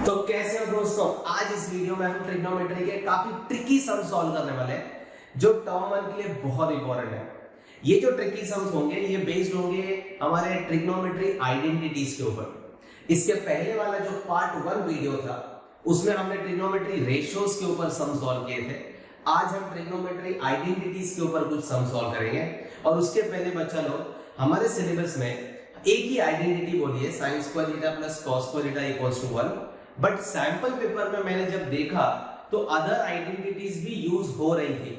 तो कैसे हो दोस्तों, आज इस वीडियो में हम ट्रिग्नोमेट्री के काफी ट्रिकी सम सॉल्व करने वाले हैं जो टर्म 1 के लिए बहुत इंपॉर्टेंट है। ये जो ट्रिकी सम्स होंगे ये बेस्ड होंगे हमारे ट्रिग्नोमेट्री आइडेंटिटीज के ऊपर। इसके पहले वाला जो पार्ट 1 वीडियो था उसमें हमने ट्रिग्नोमेट्री रेशियोज के ऊपर सम सॉल्व किए थे। आज हम ट्रिग्नोमेट्री आइडेंटिटीज के ऊपर कुछ सम सॉल्व करेंगे। और उसके पहले बच्चा लोग, हमारे सिलेबस में एक ही आइडेंटिटी बोली है sin square theta plus cos square theta equals to 1, but sample paper में मैंने जब देखा तो अदर आइडेंटिटीज भी यूज हो रही थी।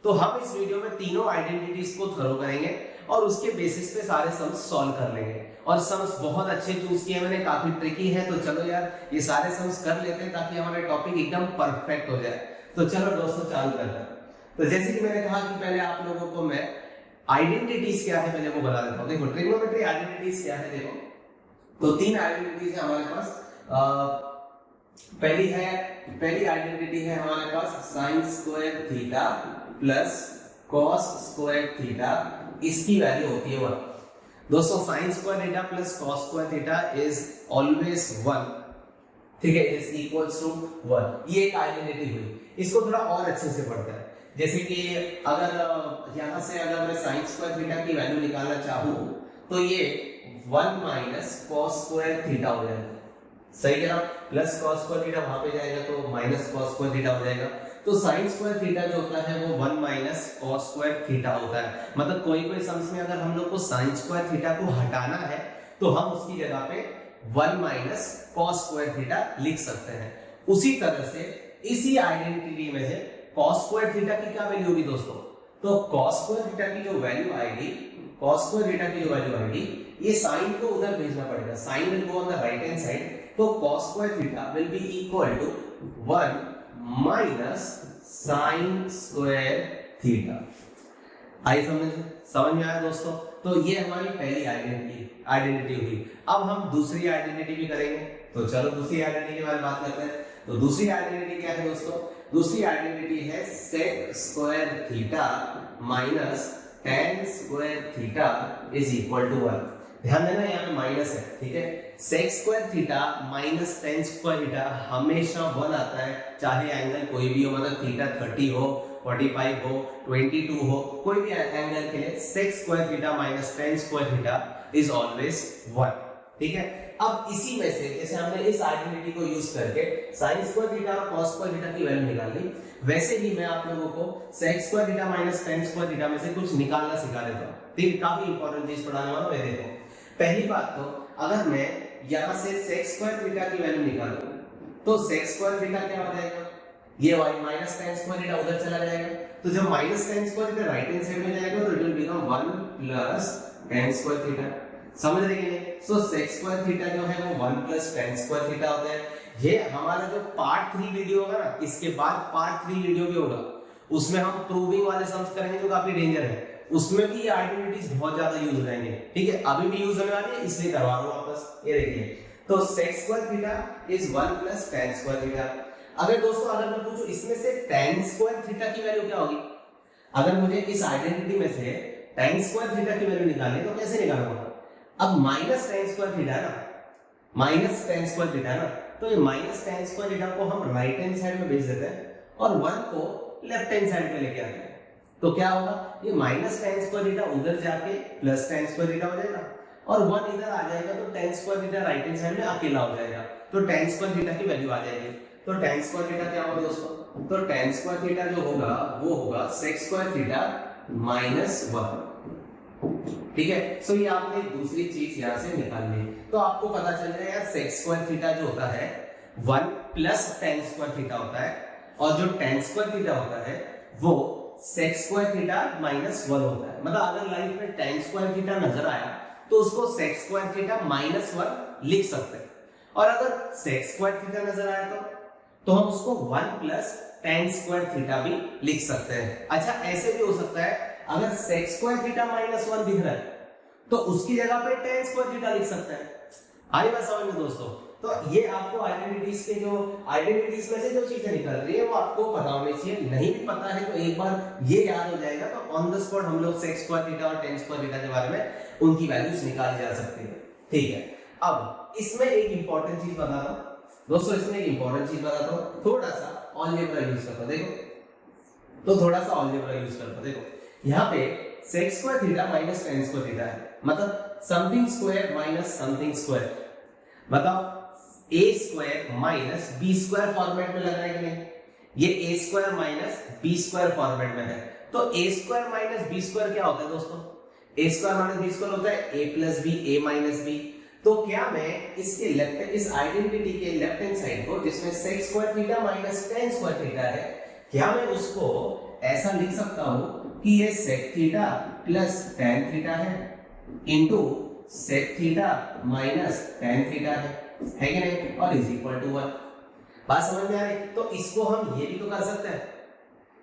तो हम इस वीडियो में तीनों आइडेंटिटीज को थरो करेंगे और उसके बेसिस पे सारे सम्स सॉल्व कर लेंगे। और सम्स बहुत अच्छे चूज किए मैंने, काफी ट्रिकी है। तो चलो यार ये सारे सम्स कर लेते हैं ताकि हमारा टॉपिक एकदम परफेक्ट हो जाए। तो चलो दोस्तों चालू करते हैं। तो जैसे कि मैंने कहा कि पहले आप लोगों को मैं आइडेंटिटीज क्या है पहले वो बता देता हूँ। देखो ट्रिग्नोमेट्री आइडेंटिटीज क्या है, देखो तो तीन आइडेंटिटीज है हमारे पास। पहली आइडेंटिटी है हमारे पास sin square theta plus cos square theta, इसकी वैल्यू होती है 1। दोस्तों sin square theta plus cos square theta is always 1, ठीक है, इज इक्वल्स टू 1। ये एक आइडेंटिटी हुई। इसको थोड़ा और अच्छे से पढ़ते हैं। जैसे कि अगर यहां से अगर मैं sin स्क्वायर थीटा की वैल्यू निकालना चाहूं तो ये 1 माइनस cos स्क्वायर थीटा हो जाएगा। सही कह रहा हूं, प्लस cos स्क्वायर थीटा वहां पे जाएगा तो माइनस cos स्क्वायर थीटा हो जाएगा। तो sin स्क्वायर थीटा जो होता है वो 1 माइनस cos स्क्वायर थीटा होता है। मतलब कोई सम्स में अगर हम लोग को sin स्क्वायर थीटा को हटाना है तो हम उसकी जगह पे 1 माइनस cos स्क्वायर थीटा लिख सकते हैं। उसी तरह से इसी आइडेंटिटी में से cos स्क्वायर थीटा की क्या वैल्यू होगी दोस्तों? तो cos स्क्वायर थीटा की जो वैल्यू आएगी, cos स्क्वायर थीटा की जो वैल्यू आएगी, ये साइन को उधर भेजना पड़ेगा। Sine will go on the right hand side, तो cos square theta will be equal to 1 minus sin square theta. आई समझ में आया दोस्तों? तो ये हमारी पहली आइडेंटिटी हुई। अब हम दूसरी आइडेंटिटी भी करेंगे। तो चलो दूसरी आइडेंटिटी के बारे में बात करते हैं। तो दूसरी आइडेंटिटी क्या है दोस्तों? दूसरी आइडेंटिटी है sec square theta minus tan square theta is equal to 1। ध्यान देना यहाँ पे माइनस है, ठीक है। sec square theta minus tan square theta हमेशा 1 आता है, चाहे एंगल कोई भी हो, मतलब थीटा 30 हो, 45 हो, 22 हो, कोई भी एंगल के लिए sec square theta minus tan square theta is always 1, ठीक है। अब इसी में से जैसे हमने इस आइडेंटिटी को यूज करके sin स्क्वायर थीटा और cos स्क्वायर थीटा की वैल्यू निकाली, वैसे ही मैं आप लोगों को sec square theta minus tan square theta में से कुछ निकालना सिखा देता हूं। ठीक है, काफी इंपॉर्टेंट चीज पढ़ाने वाला हूं। देखो पहली बात तो अगर मैं यहां से sec स्क्वायर थीटा की वैल्यू निकालूं तो sec स्क्वायर थीटा क्या हो जाएगा? ये y minus tan square theta उधर चला जाएगा। तो जब minus tan square theta right hand side में जाएगा तो it will become 1 plus tan square theta. समझ रहे कि नहीं? सो sec स्क्वायर थीटा जो है वो 1 प्लस tan स्क्वायर थीटा होता है। ये हमारा जो पार्ट 3 वीडियो होगा ना, इसके बाद पार्ट 3 वीडियो भी होगा, उसमें हम प्रूविंग वाले सम्स करेंगे जो काफी डेंजर है। उसमें भी ये आइडेंटिटीज बहुत ज्यादा यूज हो जाएंगे, ठीक है। अभी भी यूज होने वाली है इसलिए करवा रहा हूं वापस। ये देखिए, तो sec square theta is 1 plus tan square theta. अगर दोस्तों अगर मैं पूछूं इसमें से tan स्क्वायर थीटा की वैल्यू क्या होगी? अगर मुझे इस आइडेंटिटी में से tan स्क्वायर थीटा की वैल्यू निकालनी है तो कैसे निकालूंगा? अब माइनस tan स्क्वायर थीटा ना, माइनस tan स्क्वायर थीटा ना, तो ये माइनस tan स्क्वायर थीटा को हम राइट हैंड साइड में भेज देते हैं और 1 को लेफ्ट हैंड साइड में लेके आते हैं। तो क्या होगा? ये माइनस tan स्क्वायर थीटा उधर जाके प्लस tan स्क्वायर थीटा हो जाएगा और 1 इधर आ जाएगा तो tan square theta right hand side में अकेला हो जाएगा, तो tan स्क्वायर थीटा की वैल्यू आ जाएगी। तो tan स्क्वायर थीटा क्या होगा दोस्तों? तो tan स्क्वायर थीटा जो होगा वो होगा sec स्क्वायर थीटा माइनस 1, ठीक है। सो ये आपने दूसरी चीज यहां से निकाल ली। तो आपको पता चल रहा है यार sec स्क्वायर थीटा जो होता है 1 प्लस tan स्क्वायर थीटा होता है और जो tan स्क्वायर थीटा होता है वो sec स्क्वायर थीटा माइनस 1 होता है। मतलब अगर लाइफ में tan स्क्वायर थीटा नजर आया तो उसको sec स्क्वायर थीटा माइनस 1 लिख सकते हैं, और अगर sec स्क्वायर थीटा नजर आया तो हम उसको 1 प्लस tan स्क्वायर थीटा भी लिख सकते हैं। अच्छा ऐसे भी हो सकता है, अगर sec स्क्वायर थीटा माइनस 1 दिख रहा है तो उसकी जगह पे tan स्क्वायर थीटा लिख सकते हैं। आई बात समझ में दोस्तों? तो ये आपको आइडेंटिटीज में से जो चीजें निकल रही है वो आपको पता होनी चाहिए। नहीं भी पता है तो एक बार ये याद हो जाएगा तो ऑन द स्पॉट हम लोग sec स्क्वायर थीटा और tan स्क्वायर थीटा के बारे में उनकी वैल्यूज निकाली जा सकती है, ठीक है। अब इसमें एक इंपॉर्टेंट चीज बता रहा हूं, दोस्तों इसमें एक इंपॉर्टेंट चीज बताता हूँ, थोड़ा सा अलजेब्रा यूज करता, देखो तो थोड़ा सा अलजेब्रा यूज करता, देखो यहाँ पे sec square theta minus tan square theta है, मतलब something square minus something square, मतलब a square minus b square format में लग रहा है कि नहीं, ये a square minus b square format में है, तो a square minus b square क्या होता है दोस्तों, a square minus b square होता है a plus b, a minus b। तो क्या मैं इसके लेफ्ट, इस आइडेंटिटी के लेफ्ट हैंड साइड को जिसमें sec square theta minus tan square theta है, क्या मैं उसको ऐसा लिख सकता हूं कि ये sec theta plus tan theta है into sec theta minus tan theta है कि नहीं, और इज इक्वल टू 1। बात समझ में आ रही? तो इसको हम ये भी तो कर सकते हैं,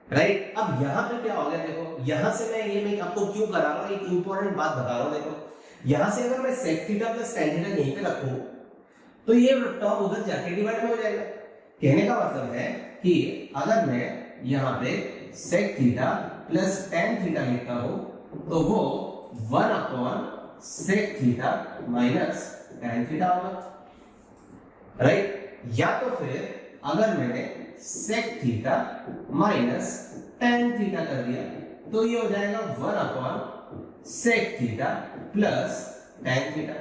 राइट? अब यहाँ पे क्या हो गया, देखो यहाँ से मैं आपको क्यों करा रहा हूँ, एक इंपॉर्टेंट बात बता रहा हूँ, देखो यहाँ से अगर मैं sec theta plus tan theta यहीं पे रखूं तो ये टर्म उधर जाके डिवाइड में हो जाएगा। कहने का मतलब है कि अगर मैं यहाँ पे sec theta plus tan theta लिखता हूं तो वो 1 upon sec theta minus tan theta होगा, राइट? या तो फिर अगर मैंने sec theta minus tan theta कर दिया तो ये हो जाएगा 1 upon sec theta plus tan theta,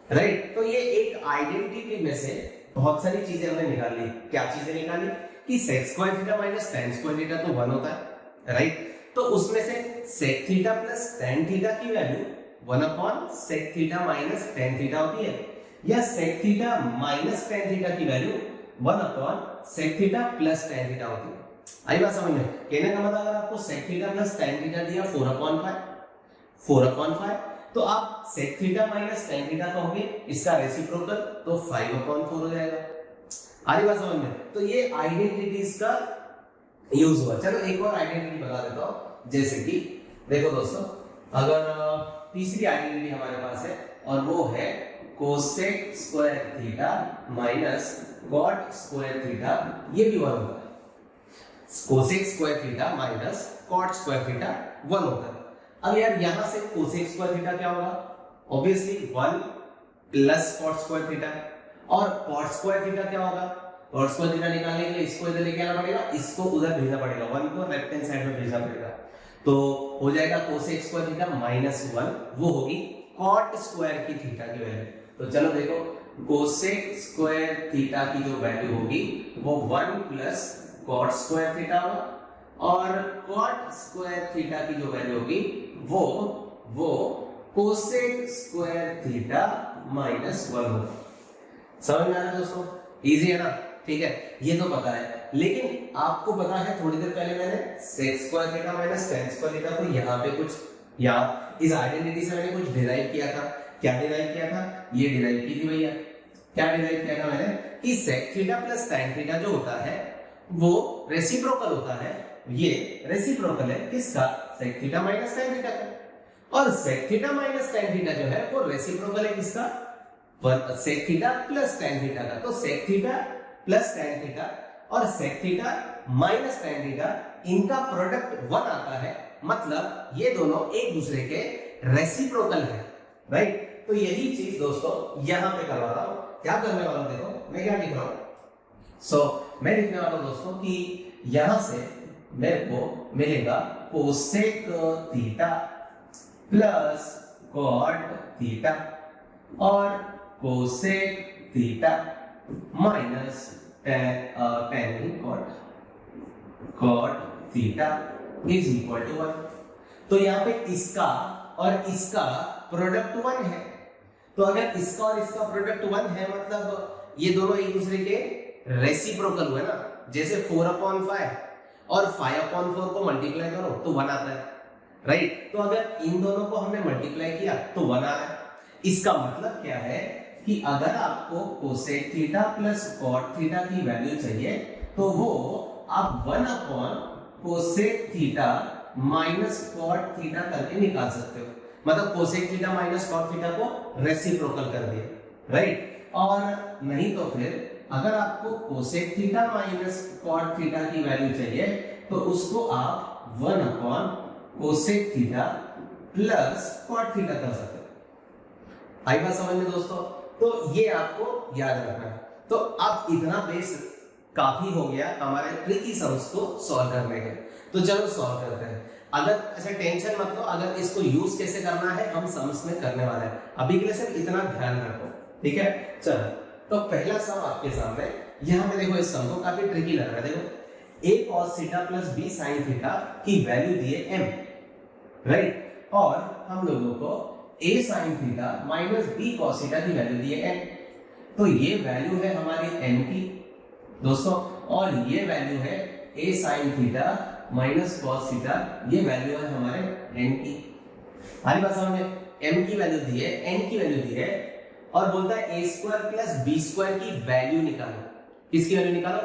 right? तो ये एक आइडेंटिटी में से बहुत सारी चीजें हमने निकाली। क्या चीजें निकाली कि sec square theta minus tan square theta तो 1 होता है, राइट? तो उसमें से sec theta plus tan theta की value 1 upon sec theta minus tan theta होती है, या sec theta minus tan theta की value 1 upon sec theta plus tan theta होती है। आई बात समझ में? कहने का मतलब अगर आपको sec theta plus tan theta दिया 4/5 तो आप sec theta minus tan theta कहोगे, इसका रेसिप्रोकल तो 5/4 हो जाएगा। आ रही बात समझ में? तो ये आइडेंटिटीज का यूज हुआ। चलो एक और आइडेंटिटी बता देता हूं, जैसे कि देखो दोस्तों, अगर तीसरी आइडेंटिटी हमारे पास है और वो है cosec square theta minus cot square theta, ये भी 1 होता है। Cosec square theta minus cot square theta 1 होता है। अब यार यहां से कोसेक स्क्वायर थीटा क्या होगा, obviously 1 plus cot square theta, और कॉट स्क्वायर थीटा क्या होगा, कॉट स्क्वायर थीटा निकालने के लिए इसको इधर लेके आना पड़ेगा, इसको उधर भेजना पड़ेगा, 1 को लेफ्ट हैंड साइड में भेजना पड़ेगा, तो हो जाएगा कोसेक स्क्वायर थीटा माइनस 1, वो होगी कॉट स्क्वायर की थीटा की वैल्यू। तो चलो देखो, कोसेक स्क्वायर थीटा की जो वैल्यू होगी वो 1 प्लस कॉट स्क्वायर थीटा होगा, और कॉट स्क्वायर थीटा की जो वैल्यू होगी वो कोसेक स्क्वायर थीटा माइनस 1 होगा। समझ में आ रहा है दोस्तों? इजी है ना? ठीक है, ये तो पता है, लेकिन आपको पता है थोड़ी देर पहले मैंने sec square theta minus tan square theta को यहाँ पे कुछ, या इस आइडेंटिटी से मैंने कुछ डिराइव किया था। क्या डिराइव किया था? ये डिराइव की थी भैया। क्या डिराइव किया था मैंने कि sec theta plus tan theta जो होता है वो रेसिप्रोकल होता है। ये रेसिप्रोकल है किसका? sec theta minus tan theta का। और sec theta minus tan theta जो है वो रेसिप्रोकल है किसका? sec theta plus tan theta का। तो sec theta plus tan theta और sec theta minus tan theta, इनका प्रोडक्ट 1 आता है, मतलब ये दोनों एक दूसरे के रेसिप्रोकल है, राइट? तो यही चीज दोस्तों यहां पे करवा रहा हूं। क्या करने वाला हूं, देखो मैं क्या लिख रहा हूं। मैं लिखने वाला हूं दोस्तों कि यहां से मेरे को मिलेगा cosec theta plus cot theta और cosec theta minus tan cot theta is equal to 1। तो यहाँ पे इसका और इसका प्रोडक्ट 1 है, तो अगर इसका और इसका प्रोडक्ट 1 है मतलब ये दोनों एक दूसरे के रेसिप्रोकल हुए ना। जैसे 4/5 और 5/4 को मल्टीप्लाई करो तो 1 आता है, राइट? तो अगर इन दोनों को हमने मल्टीप्लाई किया तो 1 आ रहा है। इसका मतलब क्या है कि अगर आपको cosec theta plus cot theta की वैल्यू चाहिए तो वो आप 1 upon cosec theta minus cot theta करके निकाल सकते हो। मतलब cosec theta minus cot theta को रेसिप्रोकल कर दिया, राइट? और नहीं तो फिर अगर आपको cosec theta minus cot theta की वैल्यू चाहिए तो उसको आप 1 upon cosec theta plus cot theta कर सकते हो। आई बात समझ में दोस्तों? तो ये आपको याद रखना है। तो अब इतना बेस काफी हो गया हमारे ट्रिकी सम्स को सॉल्व करने के। तो चलो सॉल्व करते हैं। अगर अच्छा टेंशन मत लो, अगर इसको यूज कैसे करना है हम सम्स में करने वाले हैं, अभी के लिए सिर्फ इतना ध्यान रखो, ठीक है। चलो तो पहला सम आपके सामने, यहाँ पे देखो इस सम को काफी ट्रिकी लग रहा है। देखो a cos theta plus b sin theta की वैल्यू दी है m, राइट, और हम लोगों को a sin theta minus b cos theta की वैल्यू दी है n। तो ये वैल्यू है हमारी n की दोस्तों, और ये वैल्यू है a sin theta minus cos theta, ये वैल्यू है हमारे n की। हमारी बात समझ में, m की वैल्यू दी है, n की वैल्यू दी है, और बोलता है a square plus b square की वैल्यू निकालो। किसकी वैल्यू निकालो?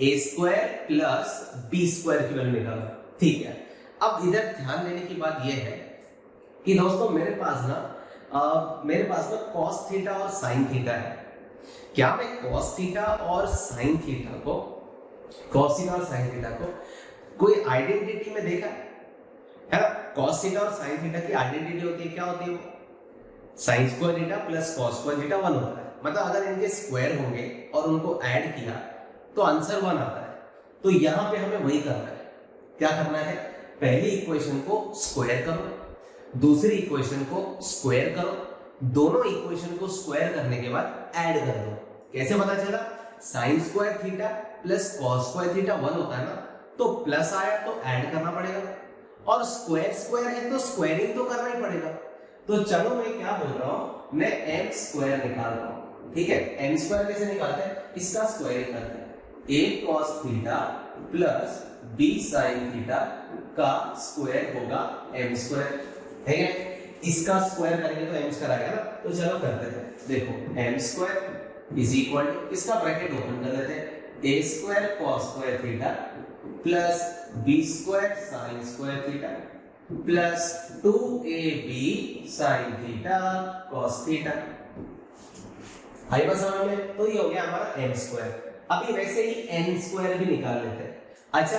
a square plus b square की वैल्यू निकालो, ठीक है। अब इधर ध्यान देने की बात यह है कि दोस्तों मेरे पास ना cos थीटा और sin थीटा है। क्या मैं cos थीटा और sin थीटा को कोई आइडेंटिटी में देखा है ना? cos थीटा और sin थीटा की आइडेंटिटी होती है, क्या होती है वो? sin square theta plus cos square theta 1 होता है। मतलब अगर इनके स्क्वायर होंगे और उनको ऐड किया तो आंसर 1 आता है। तो यहां पे हमें वही करना है। क्या करना है? पहली इक्वेशन को स्क्वायर करो, दूसरी इक्वेशन को स्क्वायर करो, दोनों इक्वेशन को स्क्वायर करने के बाद ऐड कर दो। कैसे पता चला? sin square theta plus cos square theta 1 होता है ना, तो प्लस आया तो ऐड करना पड़ेगा, और स्क्वायर स्क्वायर है तो स्क्वायरिंग तो करना ही पड़ेगा। तो चलो मैं क्या बोल रहा हूं, मैं m स्क्वायर निकाल रहा हूं, ठीक है। m स्क्वायर कैसे निकालते हैं? इसका स्क्वायरिंग करते हैं। a cos theta plus b sin theta का स्क्वायर होगा m स्क्वायर, ठीक है। इसका स्क्वायर करेंगे तो m स्क्वायर आएगा ना, तो चलो करते हैं। देखो m square is equal to, इसका ब्रैकेट ओपन कर लेते हैं, a square cos square theta plus b square sin square theta plus 2ab sin theta cos theta. आई बात समझ में? तो ये हो गया हमारा m स्क्वायर। अभी वैसे ही n स्क्वायर भी निकाल लेते हैं। अच्छा,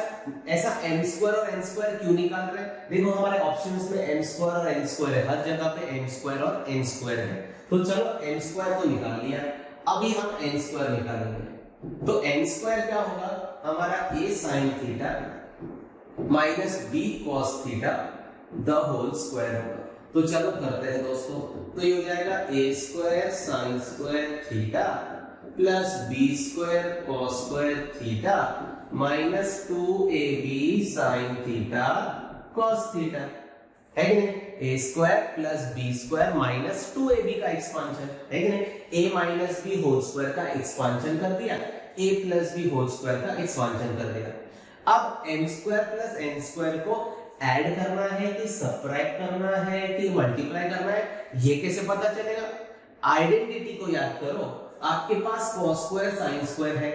ऐसा m स्क्वायर और n स्क्वायर क्यों निकाल रहे हैं? देखो हमारे ऑप्शंस में m स्क्वायर और n स्क्वायर है, हर जगह पे m स्क्वायर और n स्क्वायर है। तो चलो m स्क्वायर तो निकाल लिया, अभी हम n स्क्वायर निकालेंगे। तो n स्क्वायर क्या होगा? हमारा a sin theta minus b cos theta the whole square होगा। तो चलो करते हैं दोस्तों। तो ये हो जाएगा a square sin square theta plus b square cos square theta minus 2ab sin theta cos theta, है कि नहीं? a square plus b square minus 2ab का एक्सपांशन, है कि नहीं? a minus b whole square का एक्सपांशन कर दिया, a plus b whole square का एक्सपांशन कर दिया। अब m square plus n square को ऐड करना है कि सब्ट्रैक्ट करना है कि मल्टीप्लाई करना है, ये कैसे पता चलेगा? आइडेंटिटी को याद करो, आपके पास cos स्क्वायर sin स्क्वायर है,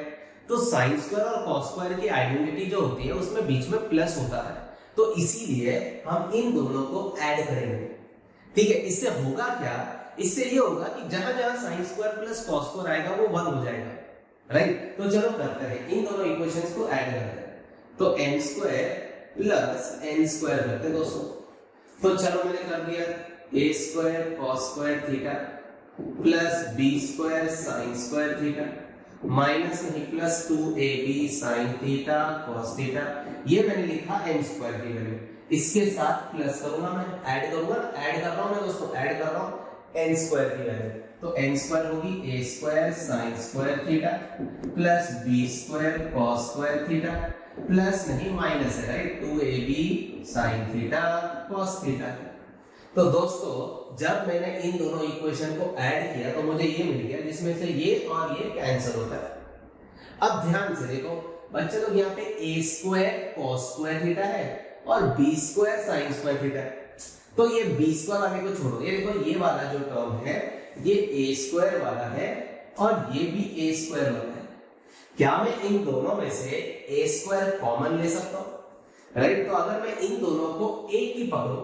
तो sin स्क्वायर और cos स्क्वायर की आइडेंटिटी जो होती है उसमें बीच में प्लस होता है, तो इसीलिए हम इन दोनों को ऐड करेंगे, ठीक है। इससे होगा क्या? इससे ये होगा कि जहां जहां sin square plus cos square आएगा वो 1 हो जाएगा, राइट। तो चलो करते हैं, इन दोनों इक्वेशंस को ऐड करते हैं। तो m square plus n square करते हैं दोस्तों। तो चलो मैंने कर दिया, a square cos square theta plus b square sin square theta minus नहीं plus 2ab sin theta cos theta, ये मैंने लिखा m स्क्वायर की वैल्यू, इसके साथ प्लस करूंगा मैं, ऐड करूंगा, ऐड कर रहा हूं मैं दोस्तों, ऐड कर रहा हूं n स्क्वायर की वैल्यू। तो n स्क्वायर होगी a square sin square theta plus b square cos square theta plus नहीं माइनस है, right, 2ab sin theta cos theta. तो दोस्तों जब मैंने इन दोनों इक्वेशन को ऐड किया तो मुझे ये मिल गया, जिसमें से ये और ये कैंसिल होता है। अब ध्यान से देखो बच्चे लोग, यहाँ पे a square cos square theta है और b square sin square theta है। तो ये b स्क्वायर वाले को छोड़ो, ये देखो ये वाला जो टर्म है ये a स्क्वायर वाला है और ये भी a स्क्वायर वाला है। क्या मैं इन दोनों में से a स्क्वायर कॉमन ले सकता हूं? राइट। तो अगर मैं इन दोनों को एक ही पकड़ूं,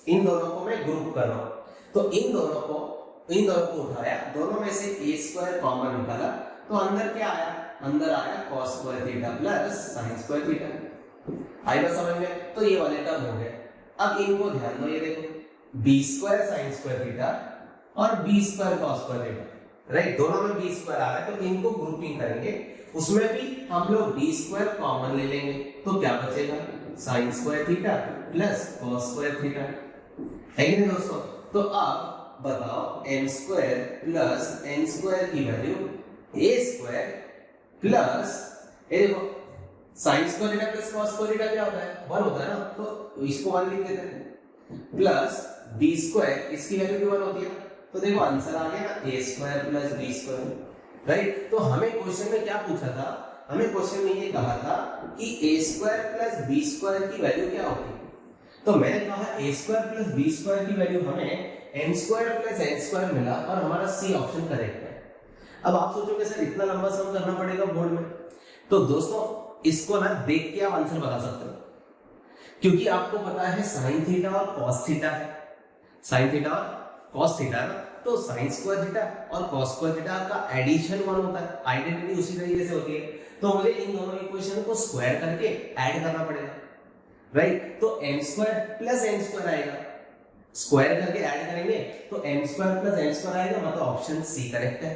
इन दोनों को मैं ग्रुप कर रहा हूं, तो इन दोनों को उठाया, दोनों में से a स्क्वायर कॉमन निकाला, तो अंदर क्या आया? अंदर आया cos square theta plus sin square theta. आई बात समझ में? तो ये वाले टर्म हो गए। अब इनको ध्यान दो, ये देखो b square sin square theta और b square cos square theta, right, दोनों में बी स्क्वायर आ रहा है तो इनको ग्रुपिंग करेंगे, उसमें भी हम लोग बी स्क्वायर कॉमन ले लेंगे तो क्या बचेगा sign square theta plus cos square theta, है कि नहीं दोस्तों। तो अब बताओ m square plus n square की वैल्यू a स्क्वायर प्लस ये देखो sign square theta plus cos square theta क्या होता है 1 होता है ना, तो इसको 1 लिख देते हैं प्लस b स्क्वायर इसकी वैल्यू भी 1 होती है, तो देखो आंसर आ गया ना a square plus b square, right. तो हमें क्वेश्चन में क्या पूछा था, हमें क्वेश्चन में ये कहा था कि a square plus b square की वैल्यू क्या होती है, तो मैंने कहा a square plus b square की वैल्यू हमें m square plus n square मिला और हमारा c ऑप्शन करेक्ट है। अब आप सोचोगे सर इतना लंबा सम करना पड़ेगा बोर्ड में, तो दोस्तों इसको ना देख के आप आंसर बता सकते हो, क्योंकि आपको पता है साइन थीटा और कॉस थीटा है, साइन थीटा और कॉस थीटा है, तो साइन स्क्वायर थीटा और कॉस स्क्वायर थीटा का एडिशन 1 होता है, आइडेंटिटी उसी तरीके से होती है, तो मुझे इन दोनों इक्वेशन को स्क्वायर करके ऐड करना पड़ेगा, राइट। तो m square plus n square आएगा, स्क्वायर करके ऐड करेंगे तो m square plus n square आएगा, मतलब ऑप्शन सी करेक्ट है,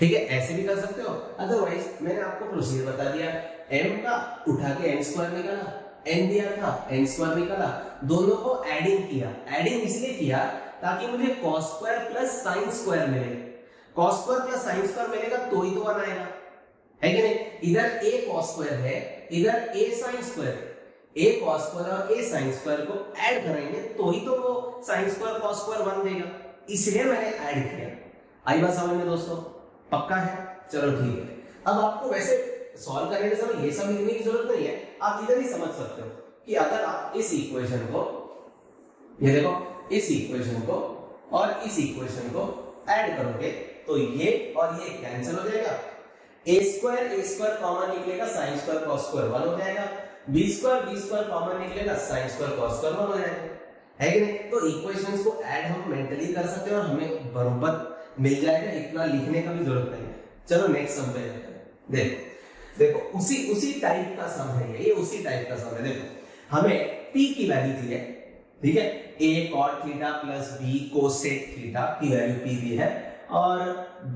ठीक है। ऐसे भी कर सकते हो, अदरवाइज मैंने आपको प्रोसीजर बता दिया, m का उठा के n स्क्वायर निकाला, n दिया था n स्क्वायर निकाला, दोनों को एडिंग किया, एडिंग इसलिए किया ताकि मुझे cos square plus sin square मिले, cos square plus sin square मिलेगा तो ही तो 1 आएगा, है कि नहीं। इधर a cos स्क्वायर है, इधर a sin square, a cos square और a sin स्क्वायर को ऐड करेंगे तो ही तो वो sin स्क्वायर cos स्क्वायर 1 देगा, इसलिए मैंने ऐड किया। आई बात समझ में दोस्तों, पक्का है, चलो ठीक है। अब आपको वैसे सॉल्व करने के समय ये सब लिखने की जरूरत नहीं है, आप इधर ही समझ सकते हो कि अगर आप इस इक्वेशन को, ये देखो इस इक्वेशन को और इस इक्वेशन को ऐड करोगे तो ये और ये कैंसिल हो जाएगा, a स्क्वायर कॉमन निकलेगा, sin स्क्वायर cos स्क्वायर 1 हो जाएगा, b स्क्वायर कॉमन निकलेगा, sin स्क्वायर cos स्क्वायर 1 हो जाएगा, है कि नहीं। तो इक्वेशंस को ऐड हम मेंटली कर सकते हैं और हमें बराबर मिल जाएगा, इतना लिखने का भी जरूरत नहीं है। चलो नेक्स्ट सम पे जाते हैं। देखो उसी टाइप का सम है, ये उसी टाइप का सम है। देखो हमें p की वैल्यू दी है, ठीक है, a cot theta plus b cosec theta की वैल्यू p दी है और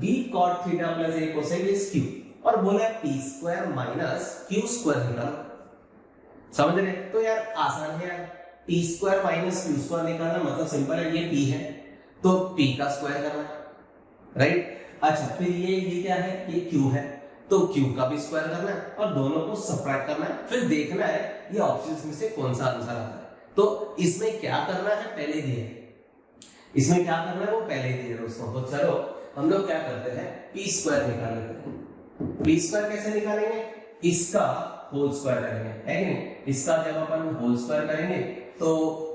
b cot theta plus a cosec is q, और बोला है p square minus q square निकालो, समझ रहे। तो यार आसान है यार, p square minus q square निकालना मतलब सिंपल है, ये p है तो p का स्क्वायर करना है, राइट। अच्छा फिर ये क्या है, ये q है तो q का भी स्क्वायर करना है और दोनों को सबट्रैक्ट करना है, फिर देखना है ये ऑप्शंस में से कौन सा आंसर आता है। तो इसमें क्या करना है पहले दिए, इसमें क्या करना है वो पहले दिए दोस्तों। तो चलो हम लोग क्या करते हैं, p स्क्वायर निकाल लेते हैं। p स्क्वायर कैसे निकालेंगे, इसका होल स्क्वायर करेंगे, है कि नहीं। इसका जब अपन होल स्क्वायर करेंगे तो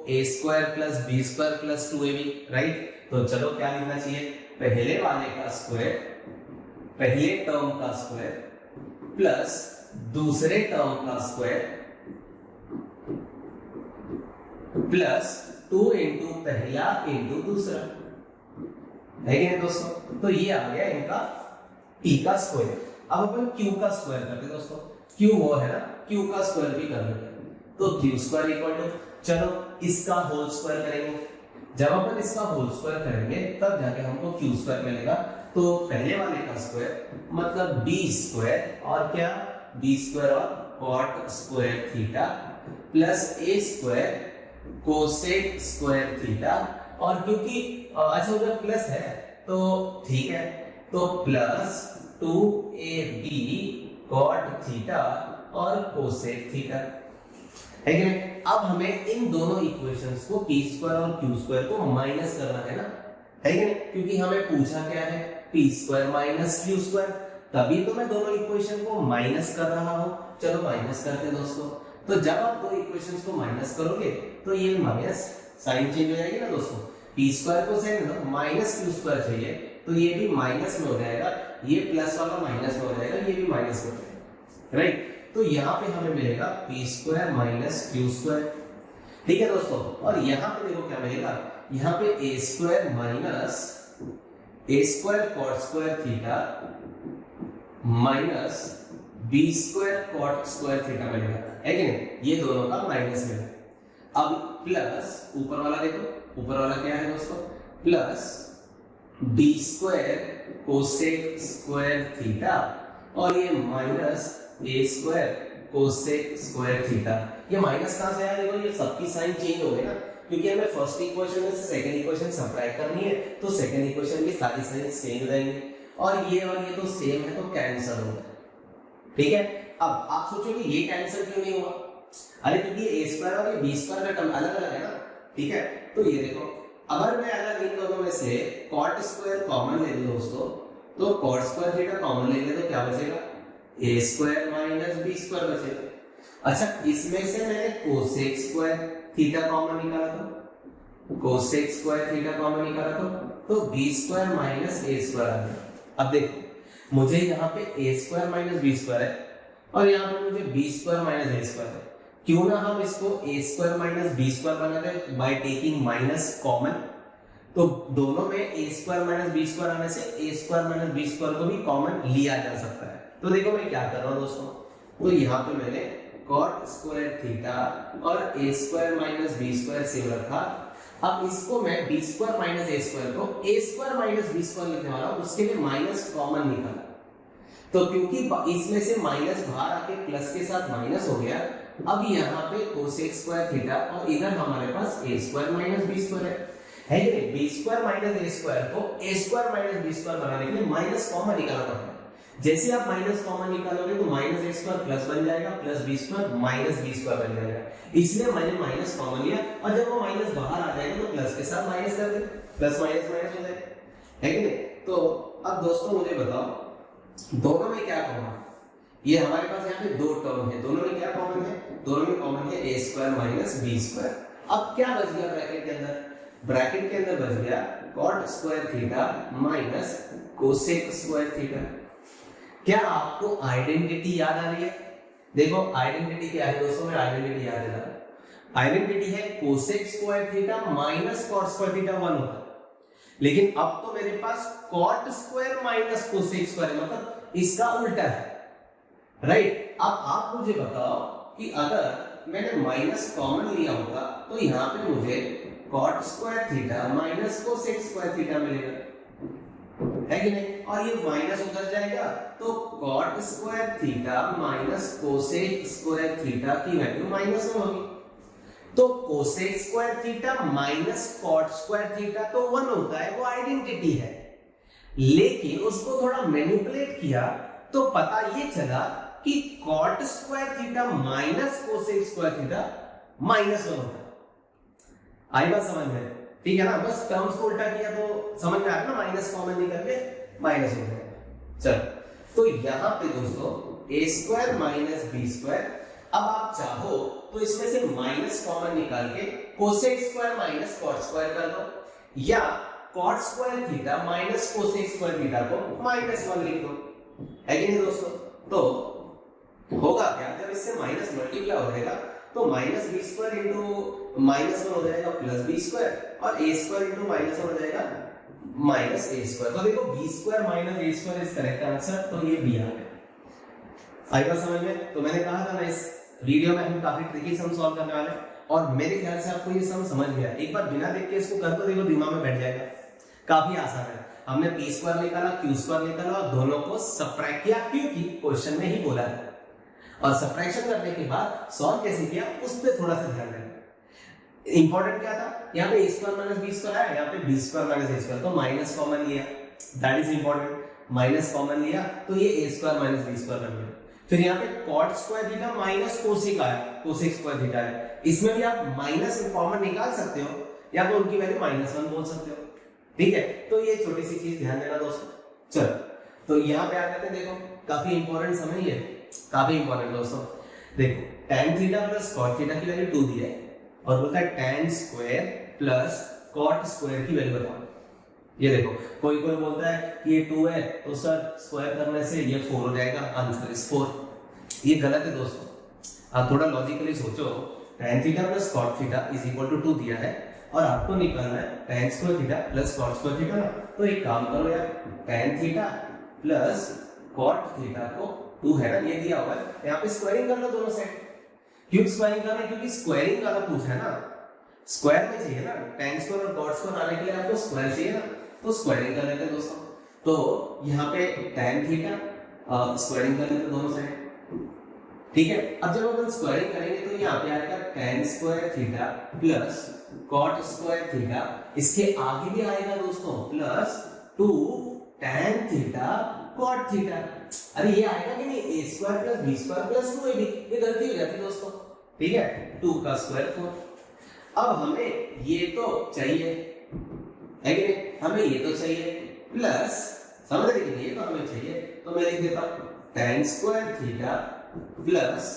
a square plus b square plus 2ab, right. तो चलो क्या लिखना चाहिए, पहले वाले का स्क्वायर, पहले टर्म का स्क्वायर प्लस दूसरे टर्म का स्क्वायर प्लस 2 इंटू पहला इंटू दूसरा, है कि नहीं दोस्तों। तो ये आ गया इनका p का स्क्वायर। अब अपन q का स्क्वायर करते हैं दोस्तों, q वो है ना, q का स्क्वायर भी कर लेते हैं, तो q स्क्वायर इक्वल टू, चलो इसका होल स्क्वायर करेंगे, जब अपन इसका होल स्क्वायर करेंगे तब जाके हमको q स्क्वायर मिलेगा। तो पहले वाले का स्क्वायर मतलब b स्क्वायर और क्या b स्क्वायर और cot square theta plus a square cosec square theta, और क्योंकि अच्छा उधर प्लस है तो ठीक है, तो प्लस 2ab cot थीटा और कोसेक थीटा, है कि नहीं। अब हमें इन दोनों इक्वेशंस को p स्क्वायर और q स्क्वायर को माइनस करना है ना, है कि नहीं, क्योंकि हमें पूछा क्या है p square minus q square, तभी तो मैं दोनों इक्वेशन को माइनस कर रहा हूं। चलो माइनस करते हैं दोस्तों। तो जब आप दो इक्वेशंस को माइनस करोगे तो ये माइनस साइन चेंज हो जाएगी ना दोस्तों, p स्क्वायर को साइन माइनस q स्क्वायर चाहिए तो ये भी माइनस में हो जाएगा, ये प्लस वाला माइनस में हो जाएगा, ये भी माइनस में हो जाएगा, राइट। तो यहाँ पे हमें मिलेगा p square minus q square, ठीक है दोस्तों। और यहाँ पे देखो क्या मिलेगा, यहाँ पे a square minus a square cot square theta minus b square cot square theta मिलेगा, है कि नहीं, ये दोनों का माइनस में। अब प्लस ऊपर वाला देखो, ऊपर वाला क्या है दोस्तों, plus b square cosec square theta और ये माइनस ए स्क्वायर कोसेक स्क्वायर थीटा। ये माइनस कहां से आया? देखो ये सबकी साइन चेंज हो गई ना, क्योंकि हमें फर्स्ट इक्वेशन में से सेकंड इक्वेशन सब्ट्रैक्ट करनी है, तो सेकंड इक्वेशन की सारी साइन सेम रहेंगे और ये तो सेम है, तो कैंसिल हो गया। ठीक है, अब आप सोचोगे ये कैंसिल क्यों नहीं हुआ? अरे क्योंकि ए स्क्वायर और ये बी स्क्वायर का टर्म अलग अलग है ना। ठीक है, तो ये देखो अगर मैं अगर इन दोनों में से कॉट स्क्वायर कॉमन ले लूं दोस्तों, तो कॉट स्क्वायर थीटा कॉमन लेंगे तो क्या बचेगा? ए स्क्वायर माइनस बी स्क्वायर बचेगा। अच्छा, इसमें से मैंने कोसेक स्क्वायर थीटा कॉमन निकाला था, कोसेक स्क्वायर थीटा कॉमन निकाला तो बी स्क्वायर माइनस ए स्क्वायर आ गया। अब देखो मुझे यहाँ पे A square minus B square है और यहाँ पे मुझे बी स्क्वायर माइनस ए स्क्वायर है। क्यों ना हम इसको ए स्क्वायर माइनस बी स्क्वायर बना दें बाय टेकिंग माइनस कॉमन, तो दोनों में ए स्क्वायर माइनस बी स्क्वायर आने से ए स्क्वायर माइनस बी स्क्वायर को भी कॉमन लिया जा सकता है। तो देखो मैं क्या कर रहा हूँ दोस्तों, तो यहाँ पे मैंने कॉट स्क्वायर थीटा और a square minus B square same रखा। अब इसको मैं बी स्क्वायर माइनस ए स्क्वायर को a square minus B square लिखने वाला हूँ, उसके लिए माइनस कॉमन निकाला। तो क्योंकि इसमें से माइनस बाहर आके प्लस के साथ माइनस हो गया, अब यहाँ पे कोसेक स्क्वायर थीटा और इधर हमारे पास ए स्क्वायर माइनस बी स्क्वायर है कि नहीं? बी स्क्वायर माइनस ए स्क्वायर को a square minus B square बनाने के लिए माइनस कॉमन निकालना पड़ता है। जैसे आप माइनस कॉमन निकालोगे तो माइनस ए स्क्वायर प्लस बन जाएगा, plus B square minus B square बन जाएगा। इसलिए मैंने माइनस कॉमन लिया और जब वो माइनस बाहर आ जाएगा तो प्लस के साथ माइनस कर देंगे, प्लस माइनस माइनस हो जाएगा, है कि नहीं? तो अब दोस्तों मुझे बताओ दोनों में क्या कॉमन है? ये हमारे पास यहाँ पे दो टर्म है, दोनों में क्या कॉमन है? दोनों में कॉमन है ए स्क्वायर माइनस बी स्क्वायर। अब क्या बच गया ब्रैकेट के अंदर? ब्रैकेट के अंदर बच गया cot square theta minus cosec square theta. क्या आपको आइडेंटिटी याद आ रही है? देखो आइडेंटिटी क्या है दोस्तों, मैं आइडेंटिटी याद दिला रहा हूं। आइडेंटिटी है cosec square theta minus cot square theta 1 होता है, लेकिन अब तो मेरे पास cot square minus cosec square है, मतलब इसका उल्टा है, राइट? अब आप मुझे बताओ कि अगर मैंने माइनस कॉमन लिया होता तो यहाँ पे मुझे cot square theta minus cosec square theta मिलेगा, है कि नहीं? और ये माइनस उधर जाएगा तो cot square theta minus cosec square theta की वैल्यू माइनस में होगी। तो cosec square theta minus cot square theta तो 1 होता है, वो आइडेंटिटी है, लेकिन उसको थोड़ा मैनिपुलेट किया तो पता ये चला कि cot square theta minus cosec square theta minus 1 होता है। आई बात समझ में? ठीक है ना? बस टर्म्स को उल्टा किया तो समझ में आया ना, माइनस कॉमन निकल के माइनस हो जाएगा। चलो, तो यहाँ पे दोस्तों ए स्क्वायर माइनस बी स्क्वायर, अब आप चाहो तो इसमें से माइनस कॉमन निकाल के cosec square minus cot square कर दो, या cot square theta minus cosec square theta को माइनस 1 लिख दो, है कि नहीं दोस्तों? तो होगा क्या, जब इससे माइनस मल्टीप्लाई हो जाएगा तो minus B square into minus 1 हो जाएगा प्लस बी स्क्वायर, और ए स्क्वायर इंटू माइनस 1 हो जाएगा माइनस ए स्क्वायर। तो देखो B square minus A square is correct answer, तो ये बी आ गया। आई बात समझ में? तो मैंने कहा था ना इस वीडियो में हम काफी ट्रिकी सम सॉल्व करने वाले, और मेरे ख्याल से आपको ये सम समझ गया। एक बार बिना देख के इसको कर दो, देखो दिमाग में बैठ जाएगा, काफी आसान है। हमने पी स्क्वायर निकाला, क्यू स्क्वायर निकाला और दोनों को सबट्रैक्ट किया, क्योंकि क्वेश्चन में ही बोला है, और सबट्रैक्शन करने के बाद सॉल्व कैसे किया उस पर थोड़ा सा ध्यान देना। इंपॉर्टेंट क्या था, यहाँ पे A square minus B square आया, यहाँ पे बी स्क्वायर माइनस ए स्क्वायर, तो माइनस कॉमन लिया, that is important. Minus common लिया तो ये A square minus B square बन गया। फिर यहाँ पे cot square theta minus cosec आया, कोसेक स्क्वायर थीटा है, इसमें भी आप माइनस कॉमन निकाल सकते हो, या तो उनकी वैल्यू -1 बोल सकते हो, ठीक है? तो ये छोटी सी चीज ध्यान देना दोस्तों। चलो, तो यहाँ पे आ जाते हैं, देखो काफी इंपॉर्टेंट समझ लिया, काफी इंपॉर्टेंट दोस्तों। देखो tan theta plus cot theta की वैल्यू 2 दी है, और बोलता है tan square plus cot square की वैल्यू बताओ। ये देखो कोई कोई बोलता है कि ये 2 है तो सर स्क्वायर करने से ये 4 हो जाएगा, आंसर इज 4। ये गलत है दोस्तों, आप थोड़ा लॉजिकली सोचो। tan theta plus cot theta is equal to 2 दिया है, और आपको निकालना है tan square theta plus cot square theta ना, तो एक काम करो यार, tan theta plus cot theta को 2 है ना, ये दिया हुआ है, यहाँ पे स्क्वायरिंग कर लो दोनों साइड। क्यों स्क्वायरिंग करना है? क्योंकि स्क्वायरिंग वाला पूछा है ना, स्क्वायर में चाहिए ना, tan स्क्वायर और cot स्क्वायर आने के लिए आपको स्क्वायर चाहिए ना, तो स्क्वायरिंग कर लेते हैं दोस्तों। तो यहाँ पे tan थीटा स्क्वायरिंग कर लेते दोनों साइड, ठीक है। अब जब अपन स्क्वायरिंग करेंगे तो यहाँ पे आएगा tan square theta plus cot square theta, इसके आगे भी आएगा दोस्तों plus 2 tan theta cot theta. अरे ये आएगा कि नहीं, a square plus b square plus 2ab, ये गलती हो जाती है दोस्तों, ठीक है। 2 का स्क्वायर 4। अब हमें ये तो चाहिए है कि नहीं, हमें ये तो चाहिए प्लस, समझ रहे कि ये तो हमें चाहिए, तो मैं लिख देता हूं tan square theta plus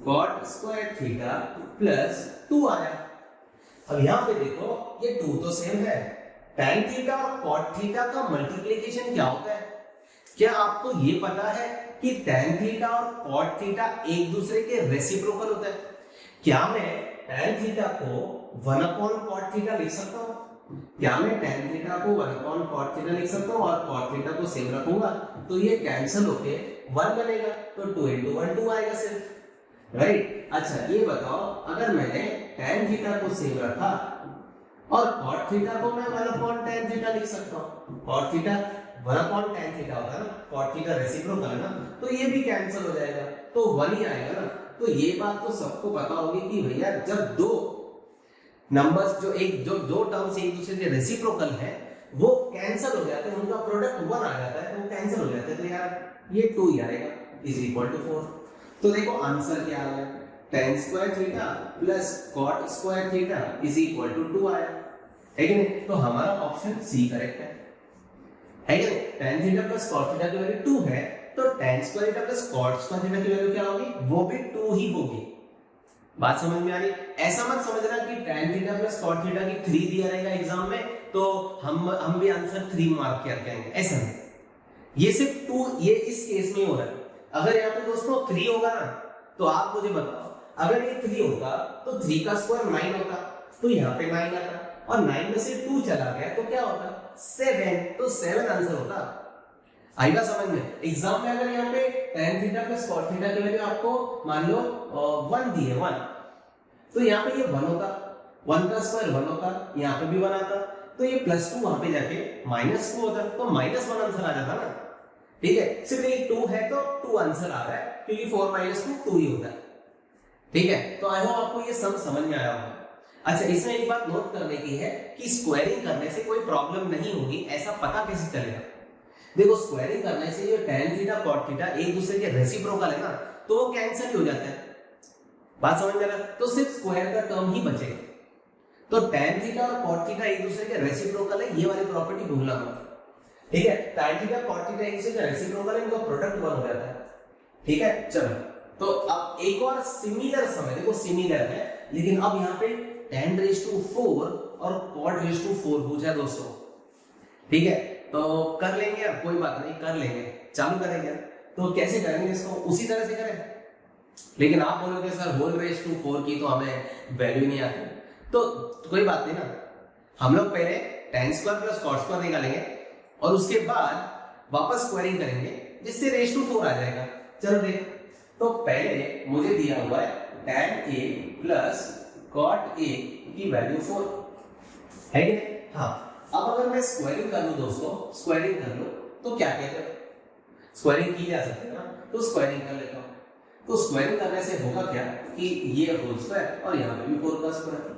cot square theta plus 2 आया। अब यहां पे देखो ये 2 तो सेम है, tan थीटा और cot थीटा का मल्टीप्लिकेशन क्या होता है? क्या आपको ये पता है कि tan थीटा और cot थीटा एक दूसरे के रेसिप्रोकल होता है? क्या मैं tan थीटा को 1/cot थीटा लिख सकता हूं? क्या मैं tan थीटा को 1/cot थीटा लिख सकता हूं और cot थीटा को सेम रखूंगा तो ये कैंसिल होके 1 बनेगा, तो 2 into 1 2 आएगा सिर्फ, राइट। अच्छा ये बताओ, अगर मैंने tan थीटा को सेम रखा और cot थीटा को मैं 1/tan थीटा लिख सकता हूं, cot थीटा 1/tan थीटा होगा ना, cot थीटा रेसिप्रोकल है ना, तो ये भी कैंसिल हो जाएगा, तो 1 ही आएगा ना। तो ये बात तो सबको पता होगी कि भैया जब दो नंबर्स जो दो टर्म्स एक दूसरे के रेसिप्रोकल है वो कैंसिल हो जाते हैं, उनका प्रोडक्ट 1 आ जाता है तो वो कैंसिल हो जाते हैं, तो यार ये 2 ही आएगा इज इक्वल टू 4। तो देखो आंसर क्या आ गया, tan square theta plus cot square theta is equal to 2 आया, है कि नहीं। तो हमारा ऑप्शन सी करेक्ट है कि नहीं। tan theta plus cot theta की वैल्यू 2 है, तो tan square theta plus cot square theta की वैल्यू क्या होगी, वो भी 2 ही होगी। बात समझ में आ रही? ऐसा मत समझना कि tan theta plus cot theta की 3 दिया रहेगा एग्जाम में तो हम भी आंसर 3 मार्क किया करेंगे, ऐसा नहीं। ये सिर्फ 2, ये इस केस में हो रहा है। अगर यहाँ पे दोस्तों 3 होगा ना, तो आप मुझे बताओ, अगर ये 3 होता तो 3 का स्क्वायर 9 होता, तो यहाँ पे 9 आता, और 9 में से 2 चला गया तो क्या होता, 7, तो 7 आंसर होता। आएगा समझ में? एग्जाम में अगर यहाँ पे tan theta plus cot theta की वैल्यू आपको मान लो 1 दी है 1, तो यहाँ पे ये 1 होता, 1 का स्क्वायर 1 होता, यहाँ पे भी 1 आता, तो ये +2 वहां पे जाके -2 होता, तो -1 आंसर आ जाता ना, ठीक है। सिर्फ ये 2 है तो 2 आंसर आ रहा है, क्योंकि 4 - 2 2 ही होता है, ठीक है। तो आई होप आपको ये सब समझ में आया होगा। अच्छा इसमें एक बात नोट करने की है कि स्क्वायरिंग करने से कोई प्रॉब्लम नहीं होगी, ऐसा पता कैसे चलेगा? देखो स्क्वायरिंग करने से ये tan थीटा cot थीटा एक दूसरे के रेसिप्रोकल है ना, तो वो कैंसिल ही हो जाता है। बात समझ में आ रहा है? तो सिर्फ स्क्वायर का टर्म ही बचेगा। तो tan थीटा और cot थीटा एक दूसरे के रेसिप्रोकल है, ये वाली प्रॉपर्टी भूलना मत, ठीक है। tan थीटा cot थीटा एक दूसरे के रेसिप्रोकल है, इनका प्रोडक्ट 1 हो जाता है, ठीक है। चलो तो अब एक और सिमिलर समय, देखो सिमिलर है लेकिन अब यहाँ पे tan⁴ और cot⁴ पूछा दोस्तों, ठीक है। तो कर लेंगे, अब कोई बात नहीं, कर लेंगे, चालू करेंगे। तो कैसे करेंगे इसको, उसी तरह से करें, लेकिन आप बोलोगे सर होल⁴ की तो हमें वैल्यू नहीं आती, तो कोई बात नहीं ना, हम लोग पहले tan square plus cot square निकालेंगे और उसके बाद वापस स्क्वायरिंग करेंगे जिससे ⁴ आ जाएगा। चलो देख, तो पहले मुझे दिया हुआ है tan a plus cot a की वैल्यू 4 है कि नहीं? हाँ, अब अगर मैं स्क्वायरिंग कर लूं दोस्तों, स्क्वायरिंग कर लूं तो क्या कहते हैं, स्क्वायरिंग की जा सकती है ना, तो स्क्वायरिंग कर लेता हूं। तो स्क्वायरिंग करने से होगा क्या कि ये होल स्क्वायर और यहाँ पे भी 4 का स्क्वायर,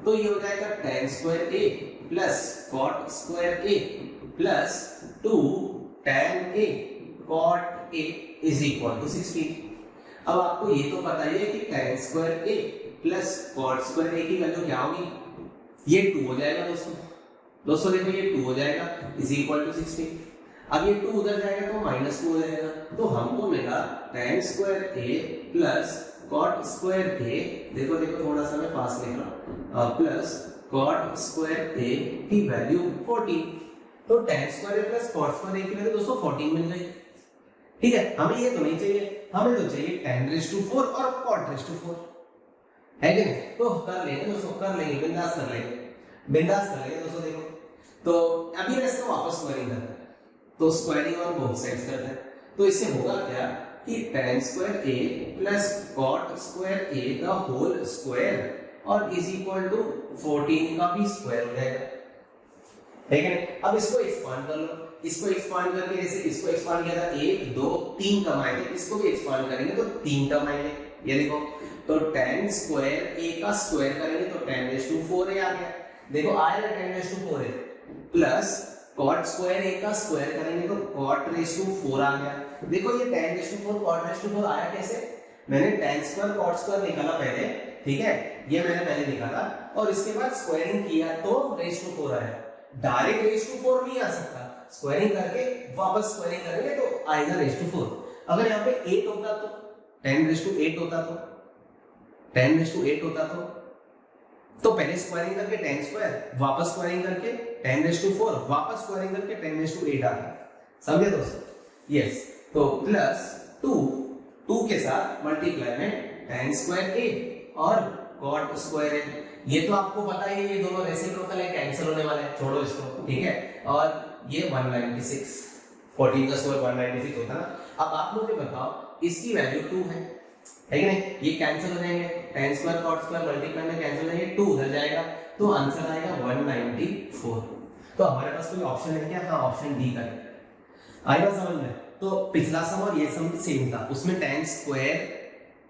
तो ये हो जाएगा tan square a plus cot square a plus 2 tan a cot a is equal to 16। अब आपको ये तो पता ही है कि tan square a plus cot square a की वैल्यू क्या होगी, ये 2 हो जाएगा दोस्तों देखो ये 2 हो जाएगा इज इक्वल टू 16। अब ये 2 उधर जाएगा तो -2 हो जाएगा, तो हमको मिला tan square a plus cot square a, देखो थोड़ा सा मैं पास लिख रहा हूं, प्लस cot स्क्वायर a की वैल्यू 14। तो tan square a plus cot square a की वैल्यू दोस्तों 14 मिल गई, ठीक है। हमें ये तो नहीं चाहिए, हमें तो चाहिए tan⁴ और cot⁴, है कि नहीं? तो कर लेंगे दोस्तों, कर लेंगे, बिंदास कर लेंगे दोस्तों। देखो तो अभी हम इसको वापस स्क्वायरिंग करते हैं, तो स्क्वायरिंग ऑन बोथ साइड्स करते हैं। तो इससे होगा क्या कि tan square a plus cot square a का होल स्क्वायर और इज इक्वल टू 14 का भी स्क्वायर हो जाएगा, ठीक है। अब इसको एक्सपांड कर लो, इसको एक्सपांड करके जैसे इसको एक्सपांड किया था 1 2 3 टर्म आएंगे, इसको भी एक्सपांड करेंगे तो 3 टर्म आएंगे। ये देखो तो tan स्क्वायर a का स्क्वायर करेंगे तो tan रेज़ टू 4a आ गया। देखो आएगा tan raise to 4a plus cot square a का स्क्वायर करेंगे तो cot रेज़ टू 4 आ गया। देखो ये tan raise to 4 cot raise to 4 आया कैसे, मैंने tan स्क्वायर cot स्क्वायर निकाला पहले, ठीक है, ये मैंने पहले निकाला और इसके बाद स्क्वायरिंग किया तो रेज़ टू 4 आया। डायरेक्ट रेज़ टू 4 नहीं आ सकता, स्क्वायरिंग करके वापस स्क्वायरिंग करेंगे तो आएगा रेज़ टू 4। अगर यहाँ पे 8 होता तो tan रेज़ टू 8 होता तो tan रेज़ टू 8 होता तो पहले स्क्वायरिंग करके tan स्क्वायर, वापस स्क्वायरिंग करके tan रेज़ टू 4, वापस स्क्वायरिंग करके tan रेज़ टू 8 आ गया। समझे दोस्तों? यस, तो प्लस 2 के साथ मल्टीप्लाई में tan स्क्वायर a और cot स्क्वायर a, ये तो आपको पता ही है, ये दोनों रेसिप्रोकल है, कैंसिल होने वाले हैं, छोड़ो इसको, ठीक है। और ये 196, 14 का स्क्वायर 196 होता है ना। अब आप मुझे बताओ इसकी वैल्यू 2 है कि नहीं, ये कैंसिल हो जाएंगे, tan square cot square multiply में कैंसिल हो जाएंगे, 2 उधर जाएगा तो आंसर आएगा 194। तो हमारे पास कोई ऑप्शन है क्या? हाँ, ऑप्शन डी करेक्ट। आएगा समझ में? तो पिछला सम और ये सम सेम था, उसमें tan square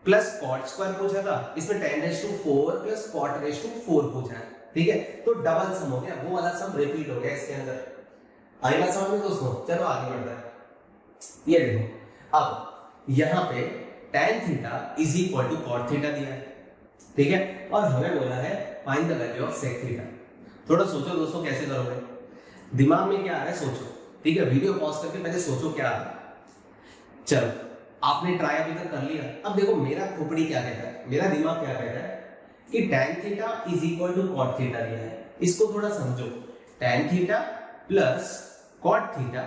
plus cot square पूछा था, इसमें tan raise to 4 plus cot raise to 4 पूछा है, ठीक है। तो डबल सम हो गया, वो वाला सम रिपीट हो गया इसके अंदर। आएगा समझ में दोस्तों? चलो आगे बढ़ते हैं। ये देखो अब यहाँ पे tan theta is equal to cot theta दिया है, ठीक है, और हमें बोला है find the value of sec theta. थोड़ा सोचो दोस्तों कैसे करोगे, दिमाग में क्या आ रहा है सोचो, ठीक है, वीडियो पॉज करके पहले सोचो क्या आ रहा है। चलो आपने ट्राई अभी तक कर लिया। अब देखो मेरा खोपड़ी क्या कहता है, मेरा दिमाग क्या कहता है कि tan theta is equal to cot theta दिया है, इसको थोड़ा समझो। tan theta plus cot theta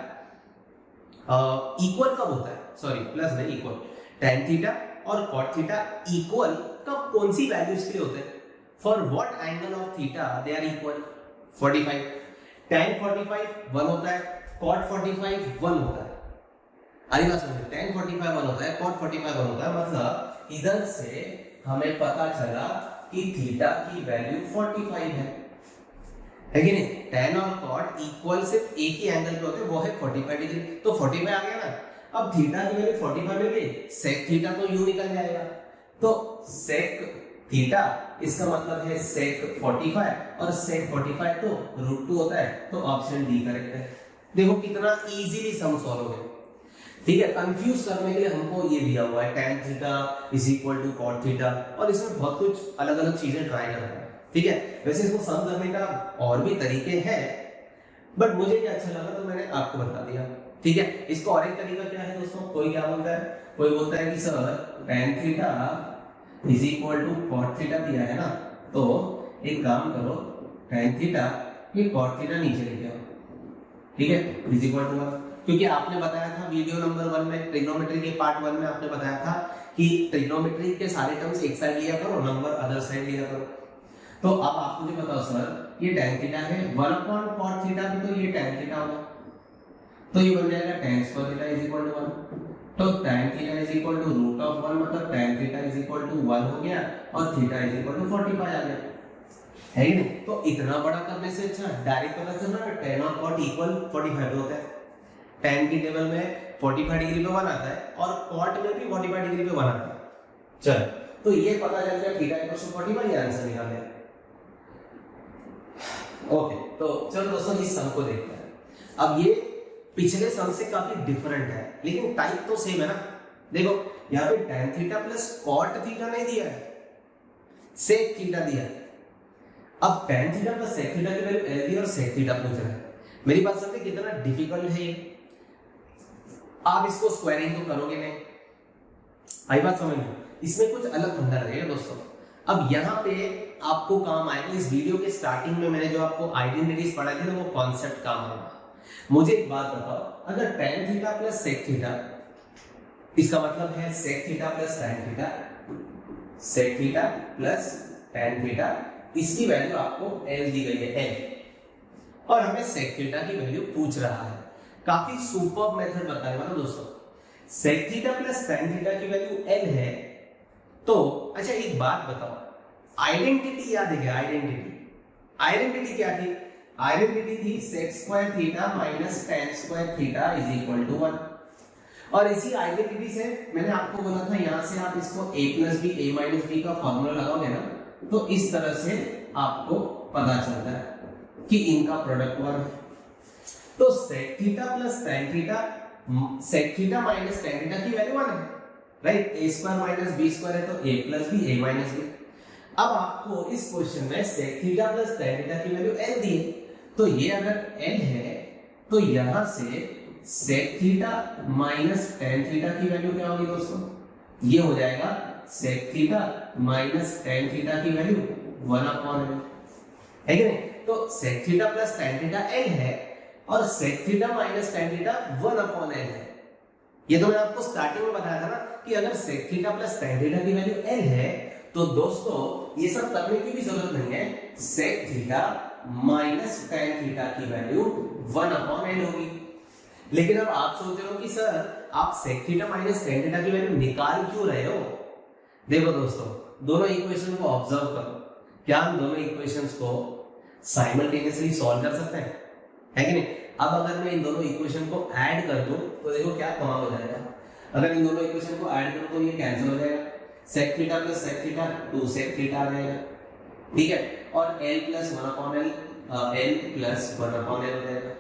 equal कब होता है, सॉरी प्लस नहीं इक्वल, tan थीटा और cot थीटा इक्वल कब, कौन सी वैल्यूज के लिए होते हैं? For what angle of theta they are equal? 45, tan 45 1 होता है, cot 45 1 होता है। आई बात समझे? tan 45 1 होता है, cot 45 1 होता है, मतलब इधर से हमें पता चला कि थीटा की वैल्यू 45 है कि नहीं? tan और cot इक्वल सिर्फ एक ही एंगल पे होते हैं, वो है 45 डिग्री, तो 45 आ गया ना। अब थीटा की वैल्यू 45 मिल गई, sec थीटा तो यूं निकल जाएगा, तो sec थीटा इसका मतलब है sec 45 और sec 45 तो √2 होता है, तो ऑप्शन डी करेक्ट है। देखो कितना इजीली सम सॉल्व हो गया, ठीक है। कंफ्यूज करने के लिए हमको ये दिया हुआ है tan theta is equal to cot theta, और इसमें बहुत कुछ अलग अलग चीजें ट्राई करना है, ठीक है। वैसे इसको सम करने का और भी तरीके हैं, बट मुझे क्या अच्छा लगा तो मैंने आपको बता दिया, ठीक है। इसको और एक तरीका क्या है दोस्तों, कोई क्या बोलता है, कोई बोलता है कि sir tan theta is equal to cot theta दिया है ना, तो एक काम करो tan थीटा ये cot थीटा नीचे लेके आओ, ठीक है, इज इक्वल टू 1, क्योंकि आपने बताया था वीडियो नंबर 1 में, ट्रिग्नोमेट्री के पार्ट 1 में आपने बताया था कि ट्रिग्नोमेट्री के सारे टर्म्स एक साइड लिया करो, नंबर अदर साइड लिया करो। तो अब आप मुझे बताओ सर ये tan थीटा है 1/cot थीटा भी, तो ये tan थीटा होगा, तो ये बन जाएगा tan square theta is equal to 1, तो tan theta is equal to √1, मतलब tan theta is equal to 1 हो गया और थीटा इज इक्वल टू 45 आ गया, है ही नहीं। तो इतना बड़ा करने से अच्छा डायरेक्ट पता चल रहा है tan और cot इक्वल 45 होता है, tan की टेबल में 45 डिग्री पे 1 आता है और cot में भी 45 डिग्री पे 1 आता है। चल तो ये पता चल गया थीटा इक्वल टू 45, ये आंसर निकाल लिया। ओके, तो चलो दोस्तों इस सम को देखते हैं। अब ये पिछले सम से काफी डिफरेंट है, लेकिन टाइप तो सेम है ना। देखो यहाँ पे tan theta plus cot theta नहीं दिया है, sec थीटा दिया है। अब tan theta plus sec theta की वैल्यू l दी और sec थीटा पूछ रहा है। मेरी बात समझे कितना डिफिकल्ट है ये? आप इसको स्क्वायरिंग तो करोगे नहीं, आई बात समझ में? इसमें कुछ अलग फंडा रहेगा दोस्तों। अब यहाँ पे आपको काम आएगा, इस वीडियो के स्टार्टिंग में मैंने जो आपको आइडेंटिटीज पढ़ाई थी ना, वो कॉन्सेप्ट काम आएगा। मुझे एक बात बताओ, अगर tan theta plus sec theta, इसका मतलब है sec theta plus tan theta, sec theta plus tan theta, इसकी वैल्यू आपको l दी गई है l, और हमें sec थीटा की वैल्यू पूछ रहा है। काफी सुपर मेथड बताने वाला दोस्तों। sec theta plus tan theta की वैल्यू l है, तो अच्छा एक बात बताओ, आइडेंटिटी याद है क्या? आइडेंटिटी क्या थी? आइडेंटिटी थी sec square theta minus tan square theta is equal to 1। और इसी आइडेंटिटी से मैंने आपको बोला था यहां से आप इसको a plus B a minus B का फॉर्मूला लगाओगे ना, तो इस तरह से आपको पता चलता है कि इनका प्रोडक्ट 1 है। तो sec theta plus tan theta, sec theta minus tan theta की वैल्यू 1 है, right. a square minus b square है तो a plus B a minus B. अब आपको इस क्वेश्चन में sec theta plus tan theta की वैल्यू l दी है, तो ये अगर l है तो यहां से sec theta minus tan theta की वैल्यू क्या होगी दोस्तों, ये हो जाएगा sec theta minus tan theta की वैल्यू 1 अपॉन l, है कि नहीं। तो sec theta plus tan theta l है और sec theta minus tan theta 1 upon l है। ये तो मैंने आपको स्टार्टिंग में बताया था ना कि अगर sec theta plus tan theta की वैल्यू l है तो दोस्तों ये सब करने की भी जरूरत नहीं है, sec theta minus tan theta की वैल्यू 1 अपॉन l होगी। लेकिन अब आप सोच रहे हो कि सर आप sec theta minus tan theta की वैल्यू निकाल क्यों रहे हो। देखो दोस्तों, दोनों इक्वेशन को ऑब्जर्व करो, क्या हम दोनों इक्वेशंस को साइमल्टेनियसली सॉल्व कर सकते हैं, है कि नहीं। अब अगर मैं इन दोनों इक्वेशन को ऐड कर दूं तो देखो क्या कमाल हो जाएगा। अगर इन दोनों इक्वेशन को ऐड करूं तो ये कैंसिल हो जाएगा, sec theta plus sec theta 2 sec theta आ जाएगा, ठीक है। और l plus 1 upon l, l plus 1 upon l हो जाएगा।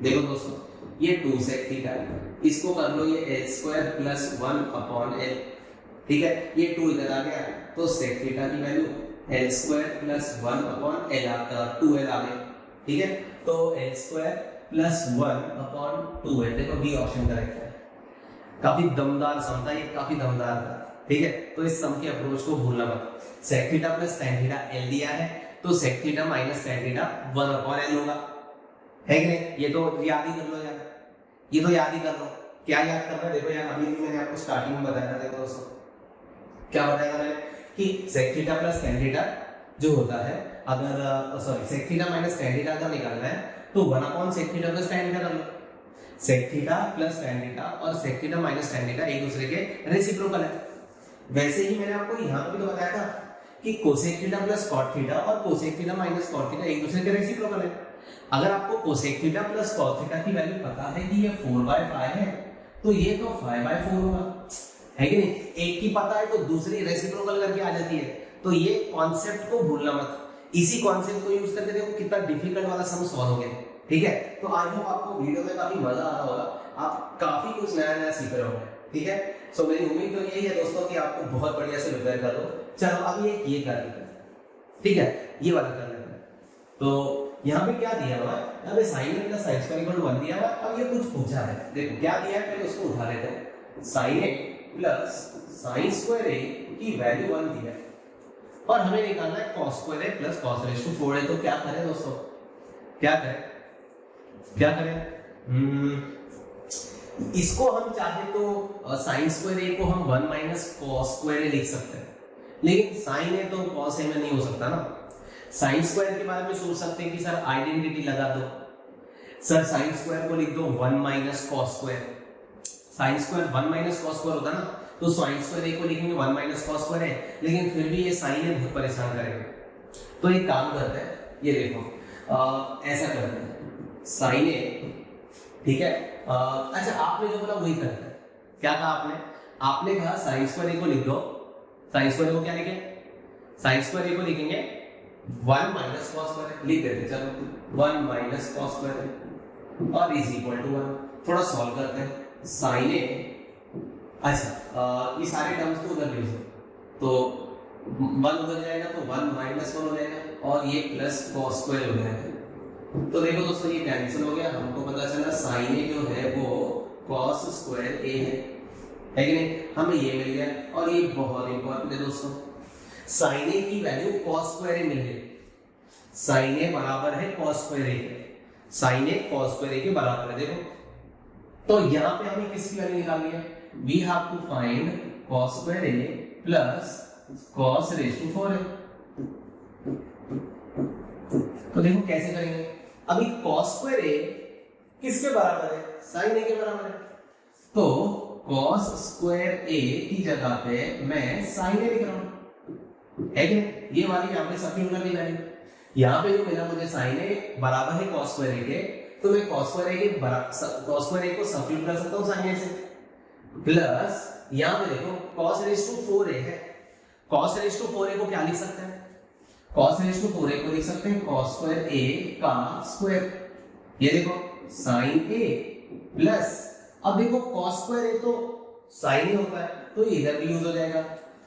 देखो दोस्तों ये 2 sec थीटा है, इसको कर लो ये l square plus 1 upon l, ठीक है। ये 2 इधर आ गया तो sec थीटा की value l square plus 1 upon l 2l आ गई, ठीक है। तो l square plus 1 upon 2l, देखो बी ऑप्शन करेक्ट है। काफी दमदार सम था ये, काफी दमदार था, ठीक है। तो इस सम के अप्रोच को भूलना मत। sec theta plus tan theta l दिया है तो sec theta minus tan theta 1 upon l होगा, है कि नहीं। ये तो याद ही कर लो यार, ये तो याद ही कर लो। क्या याद करना है, देखो यार अभी भी मैंने आपको स्टार्टिंग में बताया था, देखो दोस्तों क्या बताया था मैंने कि sec theta plus tan theta जो होता है, अगर sorry sec theta minus tan theta का निकालना है तो 1 upon sec theta plus tan theta कर लो। sec theta plus tan theta और sec theta minus tan theta एक दूसरे के रेसिप्रोकल है। वैसे ही मैंने आपको यहाँ पे भी तो बताया था कि cosec theta plus cot theta और cosec theta minus cot theta एक दूसरे के रेसिप्रोकल है। अगर आपको cosec theta plus cot theta की वैल्यू पता है कि ये 4/5 है तो ये तो 5/4 होगा, है कि नहीं। एक की पता है तो दूसरी रेसिप्रोकल करके आ जाती है। तो ये कॉन्सेप्ट को भूलना मत, इसी कॉन्सेप्ट को यूज करके देखो कितना डिफिकल्ट वाला सम सॉल्व हो गया, ठीक है। तो आई होप आपको वीडियो में काफी मजा आ रहा होगा, आप काफी कुछ नया नया सीख रहे होंगे, ठीक है। सो मेरी उम्मीद तो यही है दोस्तों कि आपको बहुत बढ़िया से प्रिपेयर कर लो। चलो अब ये कर लेते हैं, ठीक है, ये वाला कर लेते हैं। तो यहाँ पे क्या दिया हुआ है, यहाँ पे sin a plus sin square equal to 1 दिया हुआ है। अब ये कुछ पूछा है, देखो क्या दिया है, पहले उसको उठा लेते हैं। sin a plus sin square a की वैल्यू 1 दिया है और हमें निकालना है cos square a plus cos raise to 4a। तो क्या करें दोस्तों, क्या करें, इसको हम चाहे तो sin स्क्वायर a को हम 1 माइनस cos स्क्वायर a लिख सकते हैं, लेकिन sin a तो cos a में नहीं हो सकता ना। sin स्क्वायर के बारे में सोच सकते हैं कि सर आइडेंटिटी लगा दो, सर sin स्क्वायर को लिख दो 1 minus cos square. sin square 1 minus cos square होता ना, तो sin स्क्वायर a को लिखेंगे 1 माइनस cos स्क्वायर है, लेकिन फिर भी ये sin a बहुत परेशान करेगा। तो एक काम करते हैं, ये देखो ऐसा करते हैं sin a, ठीक है। अच्छा आपने जो बोला वही करते हैं। क्या कहा आपने कहा sin स्क्वायर a को लिख दो, sin स्क्वायर को क्या लिखें, sin स्क्वायर a को लिखेंगे 1 माइनस cos स्क्वायर, लिख देते चलो 1 माइनस cos स्क्वायर और इज इक्वल टू 1। थोड़ा सॉल्व करते हैं। sin a, अच्छा ये सारे टर्म्स को उधर भेज दो, तो 1 उधर जाएगा तो 1 माइनस 1 हो जाएगा और ये प्लस cos स्क्वायर हो जाएगा। तो देखो दोस्तों ये कैंसिल हो गया, हमको पता चला sin a जो है वो cos स्क्वायर a है कि नहीं, हमें ये मिल गया। और ये बहुत इंपॉर्टेंट है दोस्तों, sin a की वैल्यू cos स्क्वायर a मिल गई। sin a बराबर है cos स्क्वायर a के, sin a cos square a के बराबर है। देखो तो यहाँ पे हमें किसकी वैल्यू निकालनी है, we have to find cos square a plus cos raise to 4a। तो देखो कैसे करेंगे, अभी cos स्क्वायर a किसके बराबर है, sin a के बराबर है। तो cos स्क्वायर a की जगह पे मैं sin a लिख रहा हूं, है कि नहीं। ये वाली यहाँ पे सबकी वैल्यू, यहाँ पे जो मिला मुझे साइन ए बराबर है cos स्क्वायर ए के, तो मैं cos स्क्वायर ए को सब्स्टिट्यूट कर सकता हूँ साइन ए से, प्लस यहाँ पे देखो cos रेज़ टू 4a है, cos रेज़ टू 4a को क्या लिख सकते हैं, cos रेज़ टू 4a को लिख सकते हैं cos स्क्वायर a का स्क्वायर, ये देखो sin a प्लस, अब देखो cos स्क्वायर a तो sin a होता है तो इधर भी यूज हो जाएगा,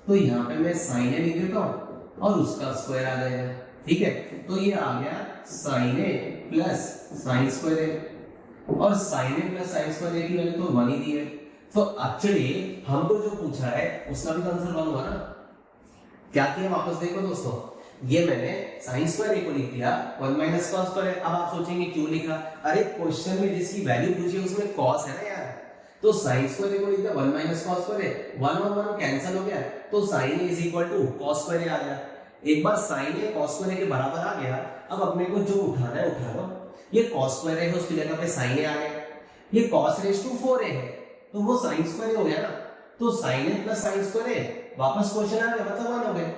तो यहाँ पे मैं sin a लिख देता हूँ और उसका स्क्वायर आ जाएगा, ठीक है। तो ये आ गया sin a plus sin square a, और sin a plus sin square a की वैल्यू तो 1 ही दी है, तो एक्चुअली हमको जो पूछा है उसका भी आंसर 1 हुआ ना। क्या किया वापस देखो दोस्तों, ये मैंने sin स्क्वायर a को लिख दिया 1 माइनस cos स्क्वायर। अब आप सोचेंगे क्यों लिखा, अरे क्वेश्चन में जिसकी वैल्यू पूछी है उसमें cos है ना यार, तो sin स्क्वायर a को लिख दिया 1 माइनस cos स्क्वायर a, 1 और 1 कैंसिल हो गया तो sin a is equal to cos square a आ गया। एक बार sin a cos square a के बराबर आ गया, अब अपने को जो उठाना है उठा लो, ये cos स्क्वायर a है उसकी जगह पे sin a आ गया, ये cos रेज़ टू 4a है तो वो sin स्क्वायर a हो गया ना, तो sin a plus sin square a वापस क्वेश्चन आ गया, मतलब 1 हो गया।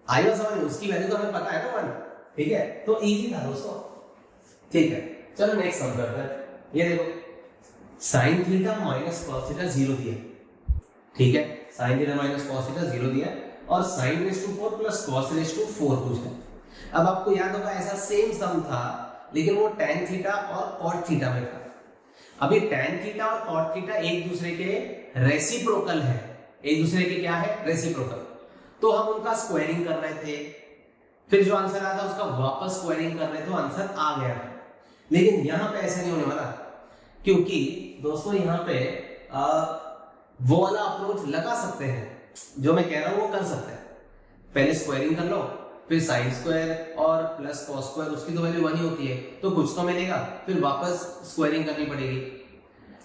आएगा समझ, उसकी वैल्यू तो हमें पता है ना 1, ठीक है, तो इजी था दोस्तों, ठीक है। चलो नेक्स्ट सम करते हैं। ये देखो sin theta minus cos theta 0 दिया, ठीक है, sin theta minus cos theta 0 दिया और sin raise to 4 plus cos raise to 4 पूछा। अब आपको याद होगा ऐसा सेम सम था लेकिन वो tan थीटा और cot थीटा में था। अभी tan थीटा और cot थीटा एक दूसरे के रेसिप्रोकल है, एक दूसरे के क्या है, रेसिप्रोकल, तो हम उनका स्क्वायरिंग कर रहे थे, फिर जो आंसर आया था उसका वापस स्क्वायरिंग कर रहे थे तो आंसर आ गया था। लेकिन यहाँ पे ऐसा नहीं होने वाला, क्योंकि दोस्तों यहाँ पे वो वाला अप्रोच लगा सकते हैं जो मैं कह रहा हूँ वो कर सकते हैं। पहले स्क्वायरिंग कर लो, फिर साइन स्क्वायर और प्लस कॉस स्क्वायर, उसकी तो वैल्यू 1 ही होती है तो कुछ तो मिलेगा, फिर वापस स्क्वायरिंग करनी पड़ेगी,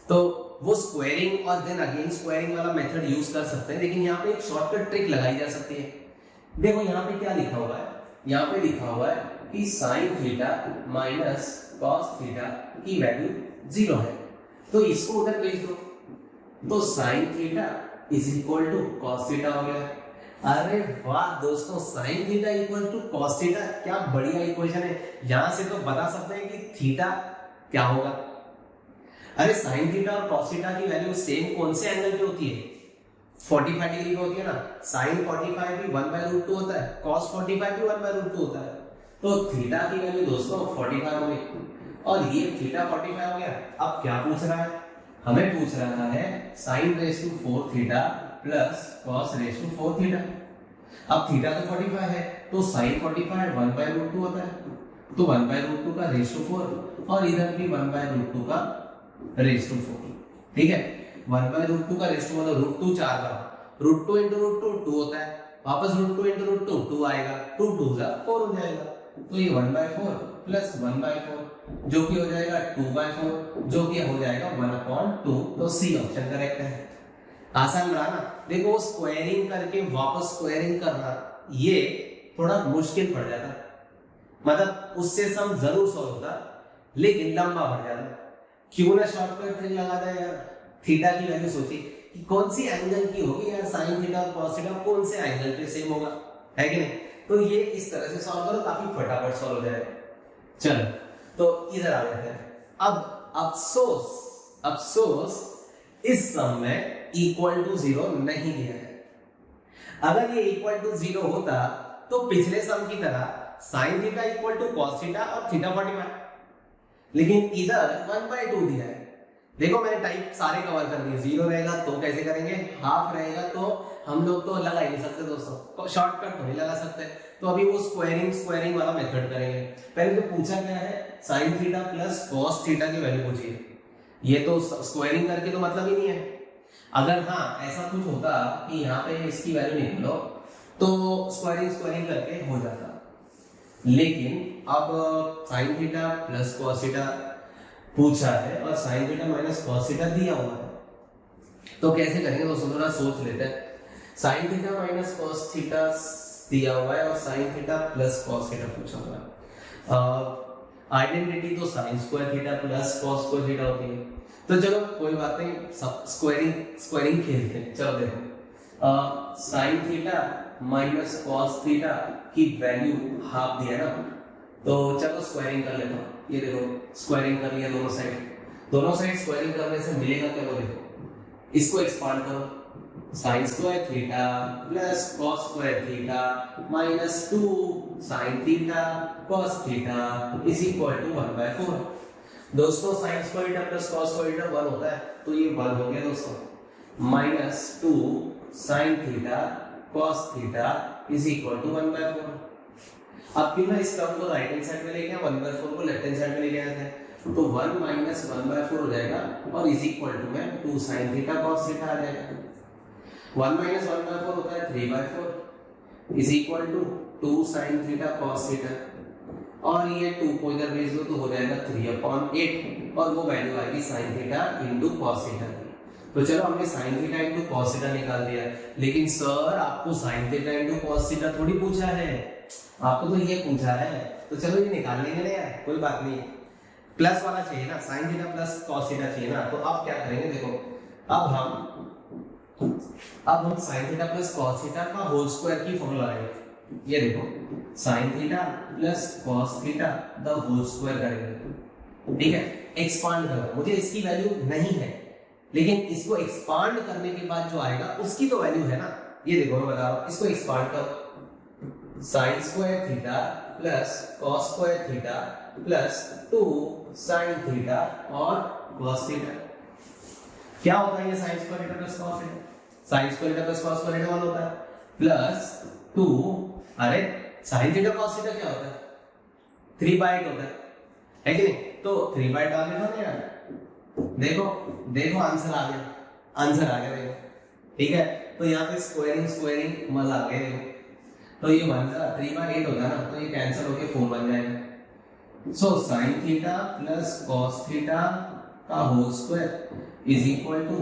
तो वो स्क्वायरिंग और देन अगेन स्क्वायरिंग वाला मेथड यूज कर सकते हैं। लेकिन यहाँ पे एक शॉर्टकट ट्रिक लगाई जा सकती है। देखो यहाँ पे क्या लिखा हुआ है, यहाँ पे लिखा हुआ है कि sine theta minus cos theta की वैल्यू 0 है, तो इसको उधर भेज दो, तो sine theta is equal to cos theta हो गया। अरे वाह दोस्तों, sine theta equal to cos theta, क्या बढ़िया इक्वेशन है। यहां से तो बता सकते हैं कि थीटा क्या होगा। अरे साइन थीटा और कॉस थीटा की वैल्यू सेम कौन से एंगल पे होती है, 45 डिग्री पे होती है ना। साइन 45 भी 1/√2 होता है, कॉस 45 भी 1/√2 होता है, तो थीटा की वैल्यू दोस्तों 45 हो गई और ये थीटा 45 हो गया। अब क्या पूछ रहा है, हमें पूछ रहा है sine raise to 4 theta plus cos raise to 4 theta. अब थीटा तो 45 है तो साइन 45 1/√2 होता है, तो 1/√2 का रेज़ टू 4 और इधर भी 1/√2 का रेज़ टू 4, ठीक है। 1/√2 का रेज़ टू मतलब √2 4 बार, √2 × √2 2 होता है, वापस √2 × √2 2 आएगा, 2 2 4 हो जाएगा, तो ये 1/4 प्लस 1/4 जो कि हो जाएगा 2/4 जो कि हो जाएगा 1/2, तो सी ऑप्शन करेक्ट है। आसान रहा ना। देखो स्क्वायरिंग करके वापस स्क्वायरिंग करना ये थोड़ा मुश्किल पड़ जाता, मतलब उससे सम जरूर सॉल्व होता लेकिन लंबा पड़ जाता। क्यों ना शॉर्टकट ट्रिक लगा दे यार। थीटा की वैल्यू सोची कि कौन सी एंगल की होगी यार, साइन थीटा और कॉस थीटा कौन से एंगल पे सेम होगा, है कि नहीं। तो ये इस तरह से सॉल्व करो, काफी फटाफट सॉल्व हो जाएगा। चलो तो इधर आ जाते हैं। अब अफसोस इस सम में इक्वल टू 0 नहीं दिया है। अगर ये इक्वल टू 0 होता तो पिछले सम की तरह sine theta equal to cos theta और थीटा 45, लेकिन इधर 1/2 दिया है। देखो मैंने टाइप सारे कवर कर दिए। 0 रहेगा तो कैसे करेंगे, हाफ रहेगा तो हम लोग तो लगा ही नहीं सकते दोस्तों, शॉर्टकट तो नहीं लगा सकते, तो अभी वो स्क्वायरिंग वाला मेथड करेंगे। पहले तो पूछा क्या है, sign theta plus cos theta की वैल्यू पूछिए। ये तो स्क्वायरिंग करके तो मतलब ही नहीं है। अगर हाँ ऐसा कुछ होता कि यहाँ पे इसकी वैल्यू निकालो तो स्क्वायरिंग करके हो जाता, लेकिन अब sign theta plus cos theta पूछा है और sign theta minus cos theta दिया हुआ है, तो कैसे करेंगे दोस्तों, थोड़ा सोच लेते हैं। Sign theta minus cos theta दिया हुआ है और sign theta plus cos theta पूछा हुआ है। आइडेंटिटी तो sign square theta plus cos square theta होती है, तो चलो कोई बात नहीं, सब स्क्वायरिंग खेलते हैं। चलो देखो sine theta minus cos theta की वैल्यू हाफ दिया ना, तो चलो स्क्वायरिंग कर लेता हूँ। ये देखो स्क्वायरिंग कर लिया दोनों साइड स्क्वायरिंग करने से मिलेगा क्या, वो देखो इसको एक्सपांड करो, sine square theta plus cos square theta minus 2 sine theta cos theta is equal to 1/4। दोस्तों sine square theta plus cos square theta 1 होता है, तो ये 1 हो गया दोस्तों, minus 2 sine theta cos theta is equal to 1/4। अब क्यों ना इस टर्म को राइट हैंड साइड में लेके 1/4 को लेफ्ट हैंड साइड में लेके आते हैं, तो 1 माइनस 1/4 हो जाएगा और इज इक्वल टू में 2 साइन थीटा कॉस थीटा आ जाएगा। 1 माइनस 1/4 होता है 3/4 is equal to 2 sine theta cos theta, और ये 2 को इधर भेज दो तो हो जाएगा 3/8 और वो वैल्यू आएगी sine theta into cos theta. तो चलो हमने sine theta into cos theta निकाल दिया, लेकिन सर आपको sine theta into cos theta थोड़ी पूछा है, आपको तो ये पूछा है, तो चलो ये निकाल लेंगे ना यार, कोई बात नहीं। प्लस वाला चाहिए ना, sine theta plus cos theta चाहिए ना, तो अब क्या करेंगे, देखो अब हम sine theta plus cos theta का होल स्क्वायर की फॉर्मूला लगाएंगे। ये देखो sine theta plus cos theta the whole square करेंगे, ठीक है। एक्सपांड करो, मुझे इसकी वैल्यू नहीं है, लेकिन इसको एक्सपांड करने के बाद जो आएगा उसकी तो वैल्यू है ना। ये देखो मैं बता रहा हूं, इसको एक्सपांड करो, sine square theta plus cos square theta plus 2 sine theta और कॉस थीटा। क्या होता है ये sign square theta plus cos theta, sign square theta plus cos square theta 1 होता है, प्लस 2 अरे साइन थीटा कॉस थीटा क्या होता है 3/8 होता है कि नहीं, तो 3/8 डाल देना ना यार, देखो आंसर आ गया देखो, ठीक है। तो यहाँ पे स्क्वायरिंग मजा आ गया, तो ये बन जाएगा 3/8 होगा ना, तो ये कैंसिल होके 4 बन जाएगा। So sine theta plus cos theta का whole square is equal to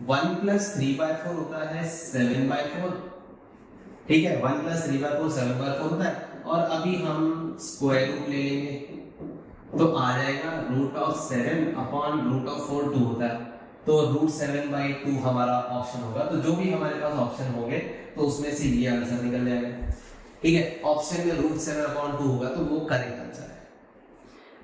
1 plus 3/4 होता है 7/4, ठीक है। 1 प्लस 3/4 7/4 होता है, और अभी हम स्क्वायर रूट ले लेंगे तो आ जाएगा √7/√4 2 होता है, तो √7/2 हमारा ऑप्शन होगा। तो जो भी हमारे पास ऑप्शन होंगे तो उसमें से ये आंसर निकल जाएगा, ठीक है। ऑप्शन में √7/2 होगा तो वो करेक्ट आंसर है।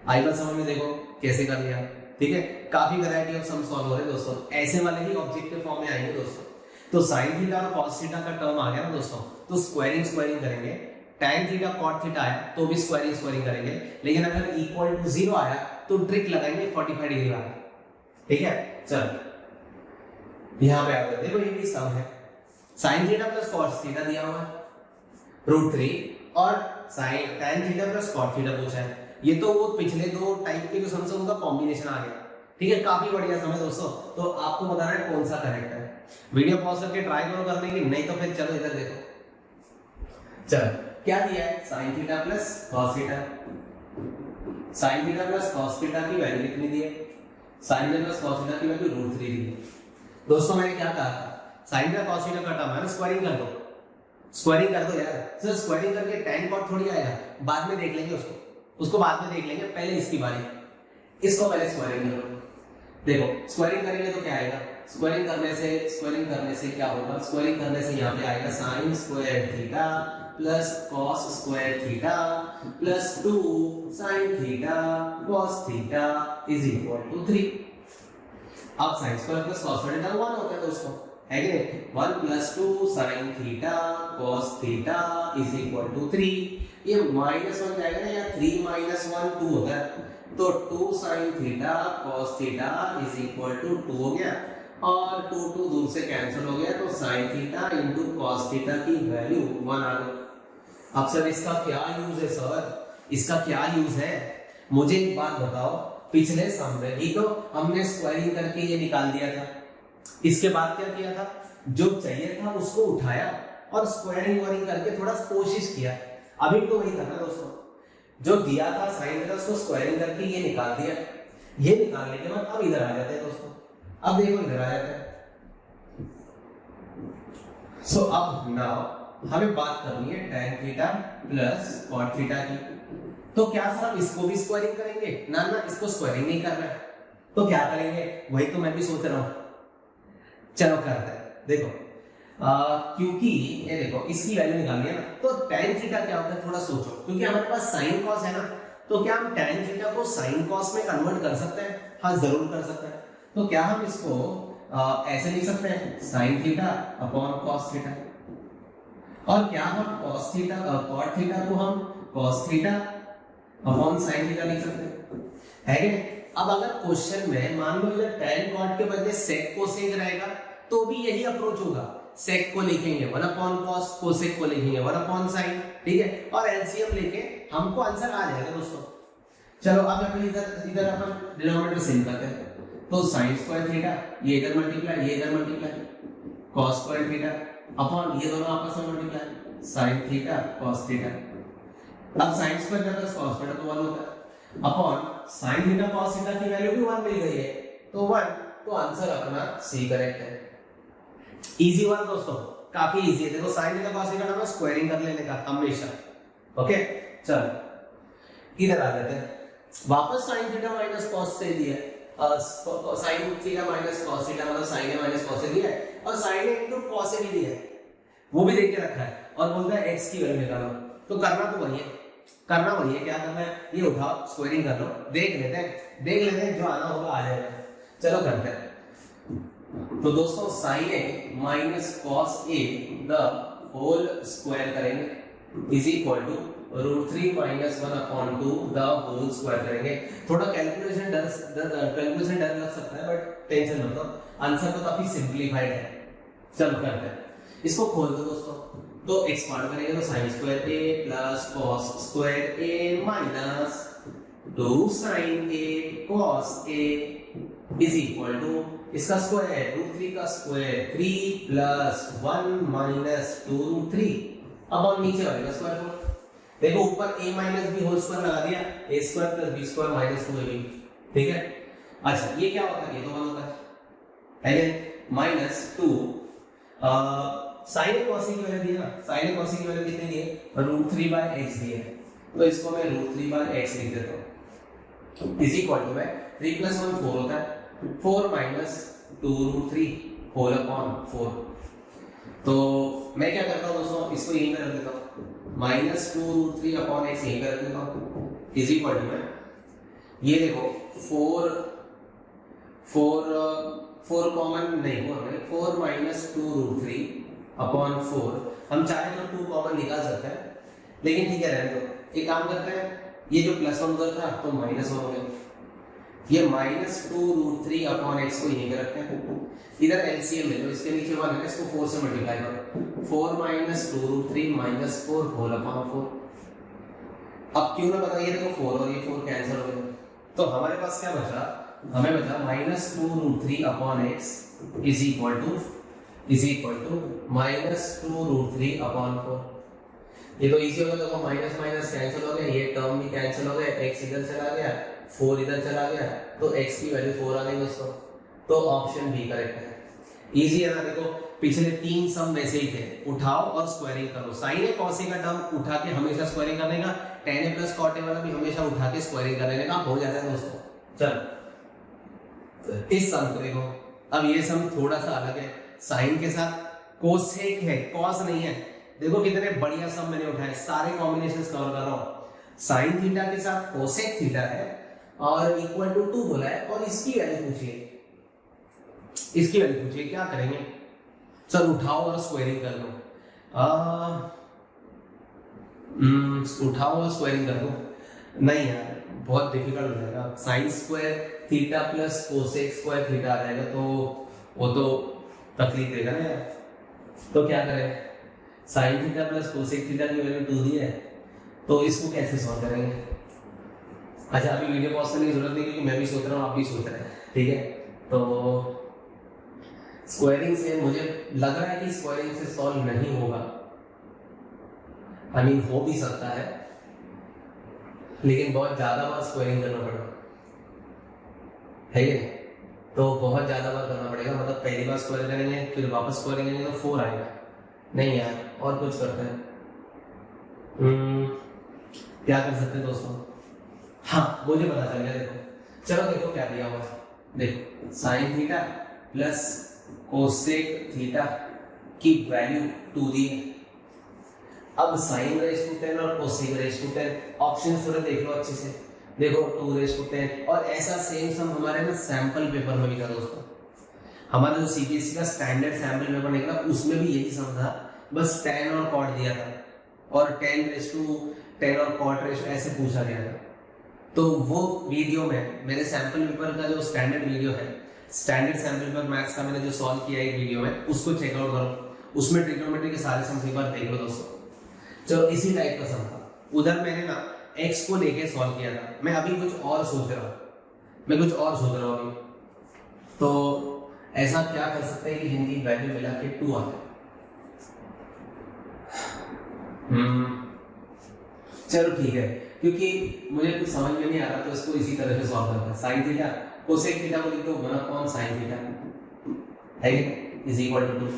आई बात समझ में, देखो कैसे कर लिया, ठीक है। काफी वैरायटी ऑफ सम सॉल्व हो रहे हैं दोस्तों, ऐसे वाले ही ऑब्जेक्टिव फॉर्म में आएंगे दोस्तों। तो साइन थीटा और कॉस थीटा का टर्म आ गया ना दोस्तों, तो स्क्वायरिंग करेंगे, tan थीटा cot थीटा आया तो भी स्क्वायरिंग करेंगे, लेकिन अगर इक्वल टू 0 आया तो ट्रिक लगाएंगे 45 डिग्री वाला, ठीक है। चलो यहां पे आ गया, देखो ये भी सम है, sin theta plus cos theta दिया हुआ है √3 और sin tan theta plus cot theta पूछा है। ये तो वो पिछले दो टाइप के जो सम से उनका कॉम्बिनेशन आ गया, ठीक है। काफी बढ़िया सम है दोस्तों, तो आपको बताना है कौन सा करेक्ट है। वीडियो पॉज करके ट्राई करो करने की, नहीं तो फिर चलो इधर देखो। चलो क्या दिया है, sin theta plus cos theta, sin theta plus cos theta की वैल्यू कितनी दी है, sin theta plus cos theta की वैल्यू √3 दी है। दोस्तों मैंने क्या कहा था, sin थीटा cos थीटा का टर्म है ना, स्क्वायरिंग कर दो यार। सर स्क्वायरिंग करके tan cot थोड़ी आएगा, बाद में देख लेंगे उसको बाद में देख लेंगे, पहले इसकी बारी, इसको पहले स्क्वायरिंग करो। देखो स्क्वायरिंग करेंगे तो क्या आएगा, स्क्वायरिंग करने से क्या होगा, स्क्वायरिंग करने से यहाँ पे आएगा sin square theta plus cos square theta plus 2 sin theta cos theta is equal to 3। अब sin square plus cos square theta 1 होता है दोस्तों, है कि नहीं, 1 plus 2 sin theta cos theta is equal to 3। ये -1 जाएगा ना यार, 3 - 1 2 होता है, तो 2 sin theta cos theta is equal to 2 हो गया, और 2 दूर से कैंसिल हो गया, तो sin theta into cos theta की वैल्यू 1 आ गई। अब सर इसका क्या यूज है, इसका क्या यूज है, मुझे एक बात बताओ, पिछले सम में ही तो हमने स्क्वायरिंग करके ये निकाल दिया था, इसके बाद क्या किया था, जो चाहिए था उसको उठाया और स्क्वायरिंग करके थोड़ा कोशिश किया, अभी तो वही करना दोस्तों, जो दिया था साइन थीटा उसको स्क्वायरिंग करके ये निकाल दिया, ये निकालने के बाद अब इधर आ जाते हैं दोस्तों, अब देखो इधर आ जाते हैं। सो अब नाउ हमें बात करनी है tan theta plus cot theta की, तो क्या सर इसको भी स्क्वायरिंग करेंगे, ना इसको स्क्वायरिंग नहीं करना है, तो क्या करेंगे, वही तो मैं भी सोच रहा हूं, चलो करते हैं। देखो क्योंकि ये देखो इसकी वैल्यू निकालनी है ना, तो tan थीटा क्या होता है थोड़ा सोचो, क्योंकि हमारे पास sin cos है ना, तो क्या हम tan थीटा को sin cos में कन्वर्ट कर सकते हैं? हाँ जरूर कर सकते हैं। तो क्या हम इसको ऐसे लिख सकते हैं sin theta upon cos theta, और क्या हम cos थीटा cot थीटा को हम cos theta upon sin theta लिख सकते हैं, है कि नहीं? अब अगर क्वेश्चन में मान लो इधर tan cot के बदले sec cosec रहेगा तो भी यही अप्रोच होगा, sec को लिखेंगे 1 अपॉन cos, cosec को लिखेंगे 1 अपॉन sin, ठीक है, और एलसीएम लेके हमको आंसर आ जाएगा दोस्तों। चलो अब अपन इधर अपन डिनोमिनेटर सेम करते हैं, तो sin स्क्वायर थीटा ये इधर मल्टीप्लाई ये इधर multiply cos square theta upon ये दोनों आपस में multiply sin theta cos theta. अब sin स्क्वायर का प्लस cos स्क्वायर तो 1 होता है upon sin theta cos theta की वैल्यू भी 1 मिल गई है, तो 1, तो आंसर अपना सी करेक्ट है। इजी वन दोस्तों, काफी इजी है। देखो sin थीटा cos थीटा हमें स्क्वायरिंग कर लेने का हमेशा, ओके। चलो इधर आ जाते हैं, वापस sin थीटा माइनस cos से दिया है, sin theta minus cos theta मतलब sin a माइनस cos से दिया है, और sin a इनटू cos से भी दिया है, वो भी देख के रखा है, और बोलता है x की वैल्यू निकालो। तो करना तो वही है, करना वही है, क्या करना है, ये उठाओ स्क्वायरिंग कर लो, देख लेते हैं जो आना होगा आ जाएगा। चलो करते हैं। तो दोस्तों sin a minus cos a the whole square करेंगे is equal to √3 minus 1 upon 2 the whole square करेंगे। थोड़ा कैलकुलेशन डर लग सकता है, बट टेंशन मत लो, आंसर तो काफी सिंपलीफाइड है। चलो करते हैं, इसको खोल दो दोस्तों, तो एक्सपांड करेंगे तो sin square a plus cos square a minus 2 sin a cos a is equal to इसका स्क्वायर √3 का स्क्वायर 3 प्लस 1 माइनस 2√3 अब नीचे वाले का स्क्वायर को देखो, ऊपर a minus b whole square लगा दिया, a square plus b square minus 2ab, ठीक है। अच्छा ये क्या होता है, ये तो 1 होता है, है minus 2 sin a cos a की वैल्यू दी ना, sin a cos a की वैल्यू कितनी दी है, √3/x दी है, तो इसको मैं √3/x लिख देता हूं इज इक्वल टू 3 प्लस 1 4 होता है, 4 माइनस 2√3 होल अपॉन 4। तो मैं क्या करता हूं दोस्तों, इसको यहीं पे रख देता हूं, माइनस 2√3 अपॉन x यहीं पे रख देता हूं इज इक्वल टू ये देखो 4 कॉमन नहीं हुआ, 4 माइनस 2√3 अपॉन 4, हम चाहे तो 2 कॉमन निकाल सकते हैं, लेकिन ठीक है रहने दो। एक काम करते हैं, ये जो प्लस 1 उधर था तो माइनस 1 हो गया, ये माइनस 2√3 अपॉन x को यहीं पे रखते हैं, इधर एलसीएम ले लो, इसके नीचे 1 है, इसको 4 से मल्टीप्लाई करो, 4 माइनस 2√3 माइनस 4 होल अपॉन 4। अब क्यों ना बताइए, देखो 4 और ये 4 कैंसिल हो गए, तो हमारे पास क्या बचा, हमें बचा minus 2√3 upon x is equal to minus 2√3 upon 4। ये तो इजी हो गया, देखो माइनस माइनस कैंसिल हो गया, ये टर्म भी कैंसिल हो गया, x इधर चला गया, 4 इधर चला गया, तो x की वैल्यू 4 आ गई दोस्तों, तो ऑप्शन बी करेक्ट है। इजी है ना, देखो पिछले 3 सम वैसे ही थे, उठाओ और स्क्वायरिंग करो, sin a cos a का टर्म उठा के हमेशा स्क्वायरिंग करने का, tan a plus cot a वाला भी हमेशा उठा के स्क्वायरिंग करने का, हो जाता है दोस्तों। चलो इस सम को देखो, अब ये सम थोड़ा सा अलग है, sin के साथ cosec है, cos नहीं है। देखो कितने बढ़िया सम मैंने उठाए, सारे कॉम्बिनेशंस कवर कर रहा हूं। sin थीटा के साथ cosec थीटा है और इक्वल टू 2 बोला है, और इसकी वैल्यू पूछिए, क्या करेंगे, चल उठाओ और स्क्वायरिंग कर लो, उठाओ और स्क्वायरिंग कर लो, नहीं यार बहुत डिफिकल्ट हो जाएगा, sin square theta plus cosec square theta आ जाएगा, तो वो तो तकलीफ देगा ना यार। तो क्या करें, sin theta plus cosec theta की वैल्यू 2 दी है, तो इसको कैसे सॉल्व करेंगे। अच्छा अभी वीडियो पॉज करने की जरूरत नहीं, क्योंकि मैं भी सोच रहा हूँ, आप भी सोच रहे हैं, ठीक है। तो स्क्वायरिंग से मुझे लग रहा है कि स्क्वायरिंग से सॉल्व नहीं होगा, आई मीन हो भी सकता है, लेकिन बहुत ज्यादा बार स्क्वायरिंग करना पड़ेगा, है ये, तो बहुत ज्यादा बार करना पड़ेगा, मतलब पहली बार स्क्वायर करेंगे फिर वापस स्क्वायरिंग करेंगे तो 4 आएगा, नहीं यार और कुछ करते हैं, क्या कर सकते हैं दोस्तों, हाँ मुझे पता चल गया, देखो चलो देखो क्या दिया हुआ है, देखो sin theta plus cosec theta की वैल्यू 2 दी है। अब sin रेज टू 10 और cosec रेज टू 10 ऑप्शन थोड़े देख लो अच्छे से, देखो 2 रेज टू 10 और ऐसा सेम सम हमारे ना सैंपल पेपर में भी था दोस्तों। हमारा जो सीबीएसई का स्टैंडर्ड सैंपल पेपर निकला उसमें भी यही सम था, बस tan और cot दिया था और 10 रेज टू 10 और cot रेज ऐसे पूछा गया था। तो वो वीडियो में मेरे सैंपल पेपर का जो स्टैंडर्ड वीडियो है, स्टैंडर्ड सैंपल पेपर मैथ्स का मैंने जो सॉल्व किया है वीडियो में, उसको चेकआउट करो, उसमें ट्रिग्नोमेट्री के सारे सम एक बार देख लो दोस्तों। चलो इसी टाइप का सम था, उधर मैंने ना x को लेके सॉल्व किया था, मैं अभी कुछ और सोच रहा हूँ अभी। तो ऐसा क्या कर सकते हैं कि जिनकी वैल्यू मिला के 2 आ जाए। चलो ठीक है, क्योंकि मुझे कुछ समझ में नहीं आ रहा तो इसको इसी तरह से सॉल्व करते हैं। साइन थीटा कोसेक थीटा को लिख दो 1/sin थीटा है इज इक्वल टू 2।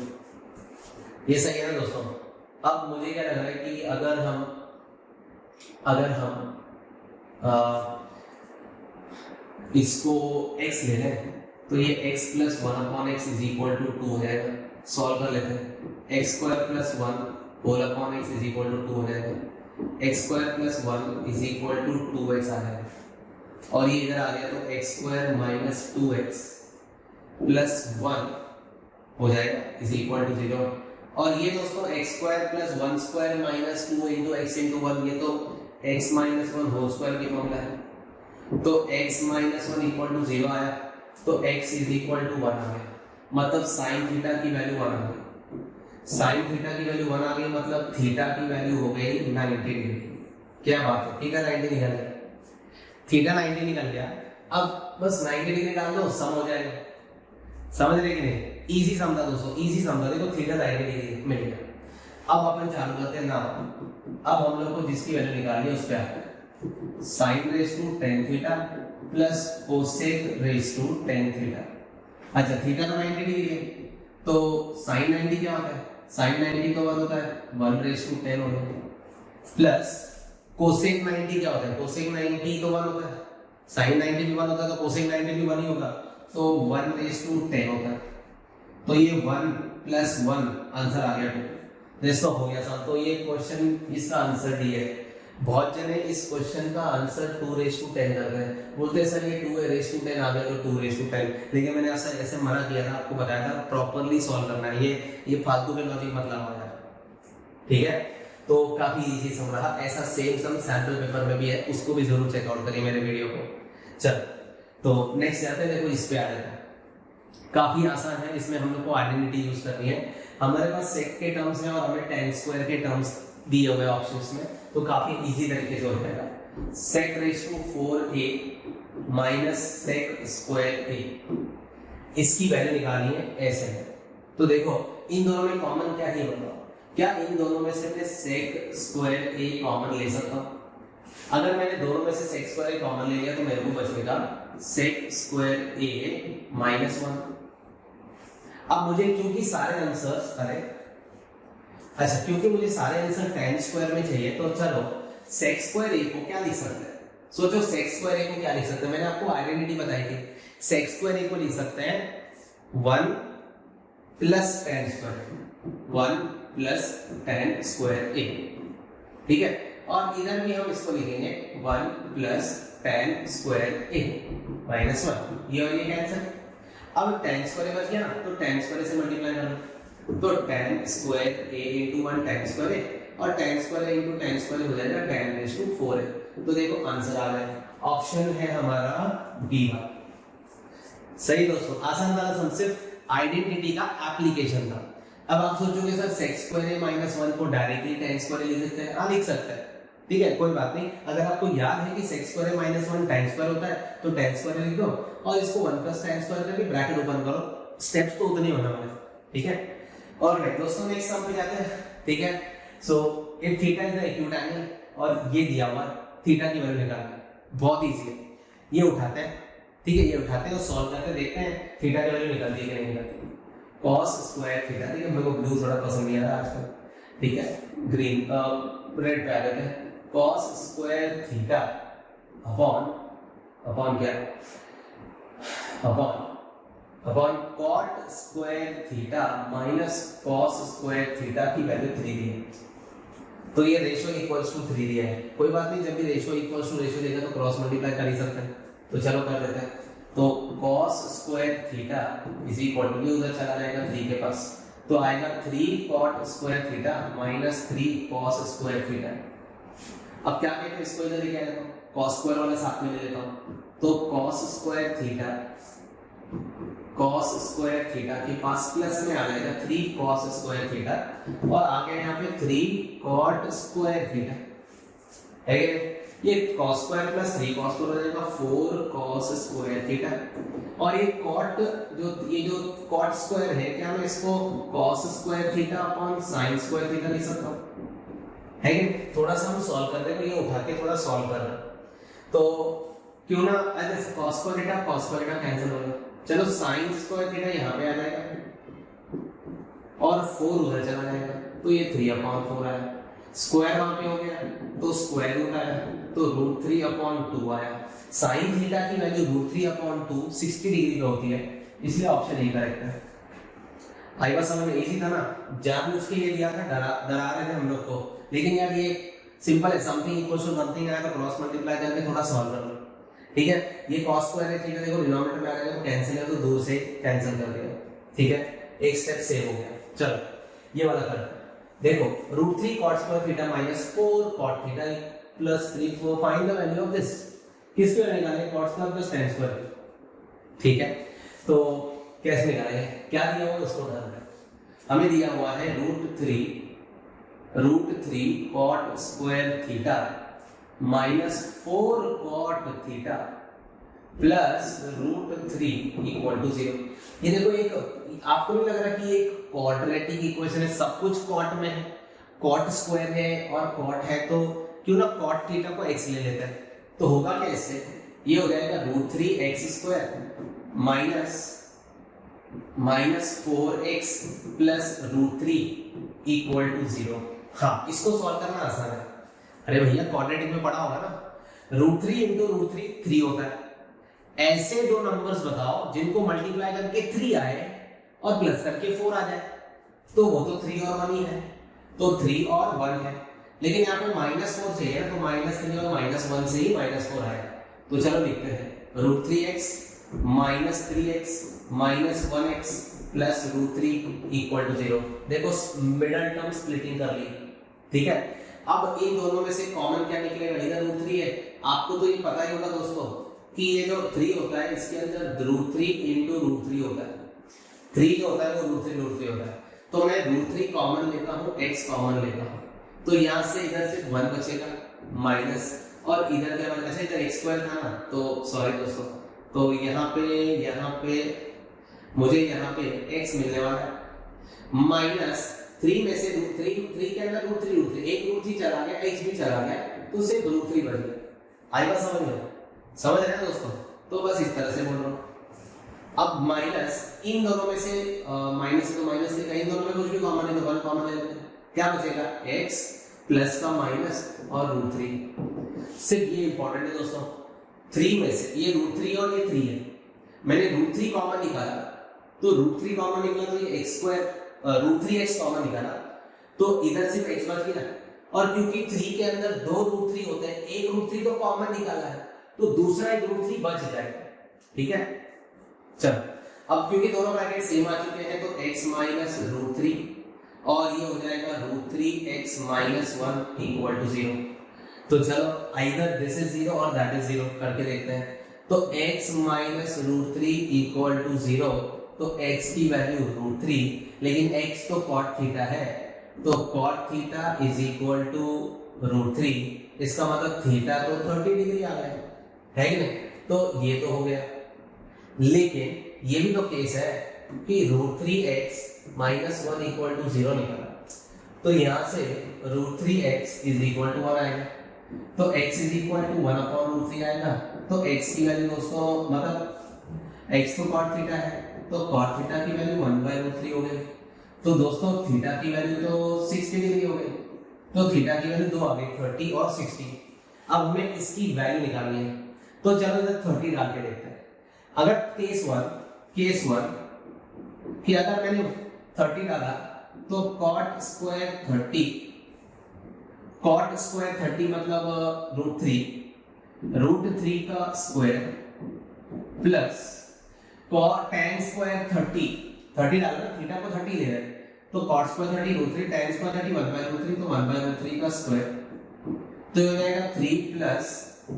ये सही है ना दोस्तों। अब मुझे क्या लग रहा है कि अगर हम इसको x ले लें तो ये x + 1/x is equal to 2 हो जाएगा। सॉल्व कर लेते हैं। x² + 1/x is equal to 2 हो जाएगा। x² + 1 is equal to 2x आ जाएगा और ये इधर आ गया तो x² - 2x + 1 हो जाएगा इज इक्वल टू 0। और ये दोस्तों x² + 1² - 2 × x × 1, ये तो x - 1 होल स्क्वायर की फॉर्मूला है। तो x - 1 इक्वल टू 0 आया तो x इज इक्वल टू 1 आ गया, मतलब sin थीटा की वैल्यू 1 आ गई। sin थीटा की वैल्यू 1 आ गई मतलब थीटा की वैल्यू हो गई 90 डिग्री। क्या बात है, थीटा 90 निकल गया, थीटा 90 निकल गया। अब बस 90 डिग्री डाल दो, सम हो जाएगा। समझ रहे कि नहीं? इजी सम था दोस्तों, इजी सम था। देखो थीटा 90 डिग्री मिल गया। अब अपन चालू करते हैं ना, अब हम लोग को जिसकी वैल्यू निकालनी है उस पे आते हैं। sin raise to 10 theta plus cosec raise to 10 theta. अच्छा थीटा तो 90 डिग्री है तो sin 90 क्या होता है? sin 90 तो 1 होता है, 1 रेज टू 10 होता है, प्लस cosec 90 क्या होता है? cosec 90 तो 1 होता है, sin 90 भी 1 होता है तो cosec 90 भी 1 ही होगा, तो 1 रेज टू 10 होता है। तो ये 1 + 1 आंसर आ गया 2। जैसा हो गया सर, तो ये क्वेश्चन इसका आंसर डी है। बहुत जने इस क्वेश्चन का आंसर 2 रेज टू 10 कर रहे हैं, बोलते हैं सर ये 2 रेज टू 10 आ गया तो 2 रेज टू 10। लेकिन मैंने आपसे ऐसे मना किया था, आपको बताया था प्रॉपर्ली सॉल्व करना है, ये फालतू के लॉजिक मत लगाओ यार, ठीक है। तो काफी इजी सम रहा। ऐसा सेम सम सैंपल पेपर में भी है, उसको भी जरूर चेकआउट करिए मेरे वीडियो को। चल तो नेक्स्ट जाते हैं। देखो इस पे आ जाता है, काफी आसान है। इसमें हम लोग को आइडेंटिटी यूज करनी है। हमारे पास सेक के टर्म्स हैं और हमें tan स्क्वायर के टर्म्स दिए हुए ऑप्शंस में, तो काफी इजी तरीके से हो जाएगा। sec raise to 4a minus sec square a, इसकी वैल्यू निकालनी है ऐसे है। तो देखो इन दोनों में कॉमन क्या है बताओ, क्या इन दोनों में से मैं sec स्क्वायर a कॉमन ले सकता हूं? अगर मैंने दोनों में से sec स्क्वायर a कॉमन ले लिया तो मेरे को बचेगा sec स्क्वायर a माइनस 1। अब मुझे क्योंकि सारे आंसर्स क्योंकि मुझे सारे आंसर tan स्क्वायर में चाहिए, तो चलो sec स्क्वायर a को क्या लिख सकते हैं? सोचो sec स्क्वायर a को क्या लिख सकते हैं? मैंने आपको आइडेंटिटी बताई थी। sec स्क्वायर a को लिख सकते हैं 1 + tan square, 1 + tan square a, ठीक है। और इधर भी हम इसको लिखेंगे 1 + tan स्क्वायर a माइनस 1, ये और ये कैंसिल। अब tan स्क्वायर बच गया ना, तो tan स्क्वायर से मल्टीप्लाई करो, तो tan square a × 1 tan square a और tan स्क्वायर × tan स्क्वायर हो जाएगा tan रेज़ टू 4a। तो देखो आंसर आ गया, ऑप्शन है हमारा बी। सही दोस्तों, आसान वाला सम सिर्फ आइडेंटिटी का एप्लीकेशन था। अब आप सोचोगे sir sec square a minus 1 को डायरेक्टली tan स्क्वायर लिख सकते हैं? हाँ लिख सकते हैं, ठीक है, कोई बात नहीं। अगर आपको याद है कि sec square a minus 1 tan square होता है तो tan स्क्वायर लिख दो और इसको 1 + tan स्क्वायर करके ब्रैकेट ओपन करो। स्टेप्स तो उतने ही होना है, ठीक है। और दोस्तों नेक्स्ट सम पे जाते हैं, ठीक है। So if theta is the acute angle और ये दिया हुआ थीटा की वैल्यू निकालना बहुत इजी है। ये उठाते हैं, ठीक है, ये उठाते हैं और सॉल्व करके देखते हैं थीटा की वैल्यू निकलती है कि नहीं निकलती। cos स्क्वायर थीटा, ठीक है, मेरे को ब्लू थोड़ा पसंद नहीं आ रहा आजकल, ठीक है, ग्रीन रेड पे आ जाते हैं। cos स्क्वायर थीटा अपॉन क्या, upon upon cot square theta minus cos square theta की वैल्यू 3 दी है। तो ये रेशियो इक्वल्स टू 3 दिया है। कोई बात नहीं, जब भी रेशियो इक्वल्स टू रेशियो देगा तो क्रॉस मल्टीप्लाई कर ही सकते हैं। तो चलो कर लेते हैं। तो cos square theta is equal to, ये उधर चला जाएगा 3 के पास, तो आएगा 3 cot square theta minus 3 cos square theta. अब क्या कहते हैं इसको, इधर लेके आ जाता हूं, cos स्क्वायर वाला साथ में ले लेता हूं। तो cos स्क्वायर थीटा के पास प्लस में आ जाएगा 3 cos स्क्वायर थीटा, और आ गया यहाँ पे 3 cot स्क्वायर थीटा है। ये cos square plus 3 cos square हो जाएगा 4 cos स्क्वायर थीटा, और ये cot जो cot स्क्वायर है, क्या मैं इसको cos square theta upon sin square theta लिख सकता हूं, है कि थोड़ा सा हम सॉल्व कर रहे हैं, ये उठा के थोड़ा सॉल्व कर रहे हैं। तो क्यों ना ऐसे cos स्क्वायर थीटा कैंसिल हो गया, चलो sin स्क्वायर थीटा यहाँ पे आ जाएगा और 4 उधर चला जाएगा, तो ये 3/4 आया, स्क्वायर वहां पे हो गया तो स्क्वायर रूट आया, तो √3/2 आया। sin थीटा की वैल्यू √3/2 60 डिग्री पे होती है, इसलिए ऑप्शन ए करेक्ट है। आई बात समझ में, इजी था ना, जानबूझ के ये दिया था, डरा रहे थे हम लोग को, लेकिन यार ये सिंपल है, समथिंग इक्वल्स टू समथिंग आया तो क्रॉस मल्टीप्लाई करके थोड़ा सॉल्व कर लो, ठीक है। ये cos स्क्वायर है, ठीक है, देखो डिनोमिनेटर में आ गया तो कैंसिल है, तो दूर से कैंसिल कर दिया, ठीक है, एक स्टेप सेव हो गया। चलो ये वाला कर देखो, √3 cot square theta minus 4 cot theta plus 3 4, find the value of this, किसकी वैल्यू निकालेंगे, cot square plus tan square, ठीक है। तो कैसे निकालेंगे, क्या दिया हुआ उसको ढूंढना है, हमें दिया हुआ है √3 cot square theta minus 4 cot theta plus √3 equal to 0। ये देखो, एक आपको नहीं लग रहा कि एक क्वाड्रेटिक इक्वेशन है, सब कुछ कॉट में है, कॉट स्क्वायर है और कॉट है, तो क्यों ना कॉट थीटा को x ले लेते हैं, तो होगा क्या इससे, ये हो जाएगा √3x square minus 4x plus √3 equal to 0। हाँ, इसको सॉल्व करना आसान है, अरे भैया क्वाड्रेटिक में पढ़ा होगा ना, √3 इंटू √3 3 होता है। ऐसे दो नंबर्स बताओ जिनको मल्टीप्लाई करके 3 आए और प्लस करके 4 आ जाए, तो वो तो 3 और 1 ही है, तो 3 और 1 है, लेकिन यहाँ पे -4 चाहिए ना, तो -3 और -1 से ही -4 आएगा। तो चलो लिखते हैं √3x minus 3x minus 1x plus √3 equal to 0। देखो मिडल टर्म स्प्लिटिंग कर ली, ठीक है। अब इन दोनों में से कॉमन क्या निकलेगा, इधर √3 है, आपको तो ये पता ही होगा दोस्तों कि ये जो 3 होता है इसके अंदर √3 इंटू √3 होता है, 3 जो होता है वो √3 होता है, तो मैं √3 कॉमन लेता हूँ, x कॉमन लेता हूँ, तो यहाँ से इधर सिर्फ 1 बचेगा माइनस, और इधर क्या बचा, इधर x स्क्वायर था ना, तो सॉरी दोस्तों, तो यहाँ पे मुझे यहाँ पे x मिलने वाला है, माइनस 3 में से √3 के अंदर √3 एक √3 चला गया, x भी चला गया, तो सिर्फ √3 बच गया। आई बात समझ रहे हैं दोस्तों, तो बस इस तरह से बोल रहा हूं। अब माइनस इन दोनों में से माइनस है तो माइनस लेगा, इन दोनों में कुछ भी कॉमन है तो 1 कॉमन ले लेते हैं, क्या बचेगा x प्लस का माइनस और √3। सिर्फ ये इंपॉर्टेंट है दोस्तों, 3 में से ये √3 और ये 3 है, मैंने √3 कॉमन निकाला, तो √3 कॉमन निकला तो ये x स्क्वायर √3x कॉमन निकाला, तो इधर सिर्फ x बच गया, और क्योंकि 3 के अंदर 2 √3 होते हैं, एक √3 तो कॉमन निकाला है, तो दूसरा एक √3 बच जाएगा, ठीक है। चलो अब क्योंकि दोनों ब्रैकेट सेम आ चुके हैं, तो x माइनस √3 और ये हो जाएगा √3x माइनस 1 इक्वल टू 0। तो चलो आइदर दिस इज 0 और दैट इज 0 करके देखते हैं, तो x माइनस √3 इक्वल टू 0, तो x की वैल्यू √3, लेकिन x तो cot थीटा है, तो cot theta is equal to √3, इसका मतलब थीटा तो 30 डिग्री आ गया है कि नहीं, तो ये तो हो गया, लेकिन ये भी तो केस है कि √3x माइनस 1 इक्वल टू 0 निकला, तो यहाँ से √3x इज इक्वल टू 1 आएगा, तो x इज इक्वल टू 1/√3 आएगा, तो x की वैल्यू दोस्तों मतलब x तो cot थीटा है, तो cot थीटा की वैल्यू 1/√3 हो गई, तो दोस्तों थीटा की वैल्यू तो 60 डिग्री हो गई, तो थीटा की वैल्यू 2 आ गई, 30 और 60। अब हमें इसकी वैल्यू निकालनी है, तो चलो इधर 30 डाल के देखते हैं। अगर केस 1 केस 1 कि अगर मैंने 30 डाला तो cot स्क्वायर 30 मतलब √3 का स्क्वायर प्लस tan स्क्वायर 30 डाला ना, थीटा को 30 ले रहे हैं तो cot स्क्वायर 30 √3 tan स्क्वायर 30 1/√3 तो 1/√3 का स्क्वायर, तो ये हो जाएगा 3 प्लस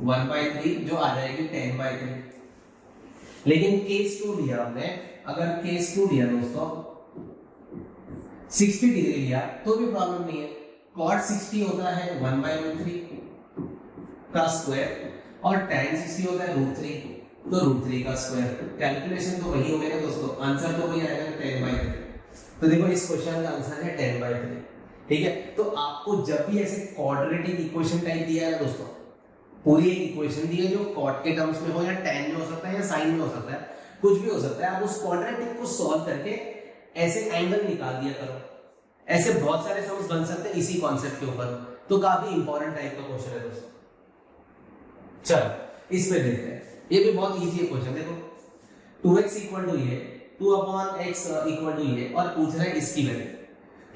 1/3 जो आ जाएगी 10/3। लेकिन केस 2 लिया हमने, अगर केस 2 लिया दोस्तों 60 डिग्री लिया तो भी प्रॉब्लम नहीं है। cot 60 होता है 1/√3 का स्क्वायर और tan 60 होता है √3 तो √3 का स्क्वायर। कैलकुलेशन तो वही हो गया दोस्तों, आंसर तो वही आएगा 10/3। तो देखो इस क्वेश्चन का आंसर है 10/3। ठीक है, तो आपको जब भी ऐसे क्वाड्रेटिक इक्वेशन टाइप दिया है दोस्तों, पूरी एक इक्वेशन दी है जो कॉट के टर्म्स में हो या tan में हो सकता है या sin में हो सकता है, कुछ भी हो सकता है, आप उस क्वाड्रेटिक को सॉल्व करके ऐसे एंगल निकाल दिया करो। ऐसे बहुत सारे सम्स बन सकते हैं इसी कॉन्सेप्ट के ऊपर, तो काफी इंपॉर्टेंट टाइप का क्वेश्चन है दोस्तों। चलो इस पे देखते हैं, ये भी बहुत इजी है क्वेश्चन। देखो 2x इक्वल टू ये 2/x इक्वल टू ये और पूछ रहा है इसकी वैल्यू।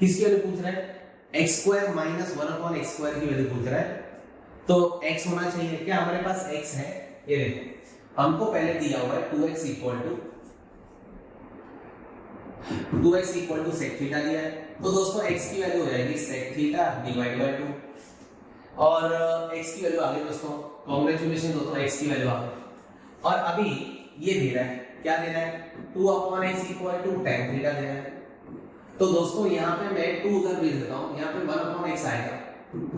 किसकी वैल्यू पूछ रहा है? x² माइनस 1/x² की वैल्यू पूछ रहा है। तो x होना चाहिए, क्या हमारे पास x है? ये देखो हमको पहले दिया हुआ है 2x equal to sec theta दिया है, तो दोस्तों x की वैल्यू हो जाएगी sec थीटा डिवाइड बाय 2 और x की वैल्यू आ गई दोस्तों, कांग्रेचुलेशन दोस्तों, x की वैल्यू आ गई। और अभी ये दे रहा है, क्या दे रहा है? 2/x equal to tan theta दे रहा है। तो दोस्तों यहाँ पे मैं 2 उधर भेज देता हूँ, यहाँ पे 1/x आएगा,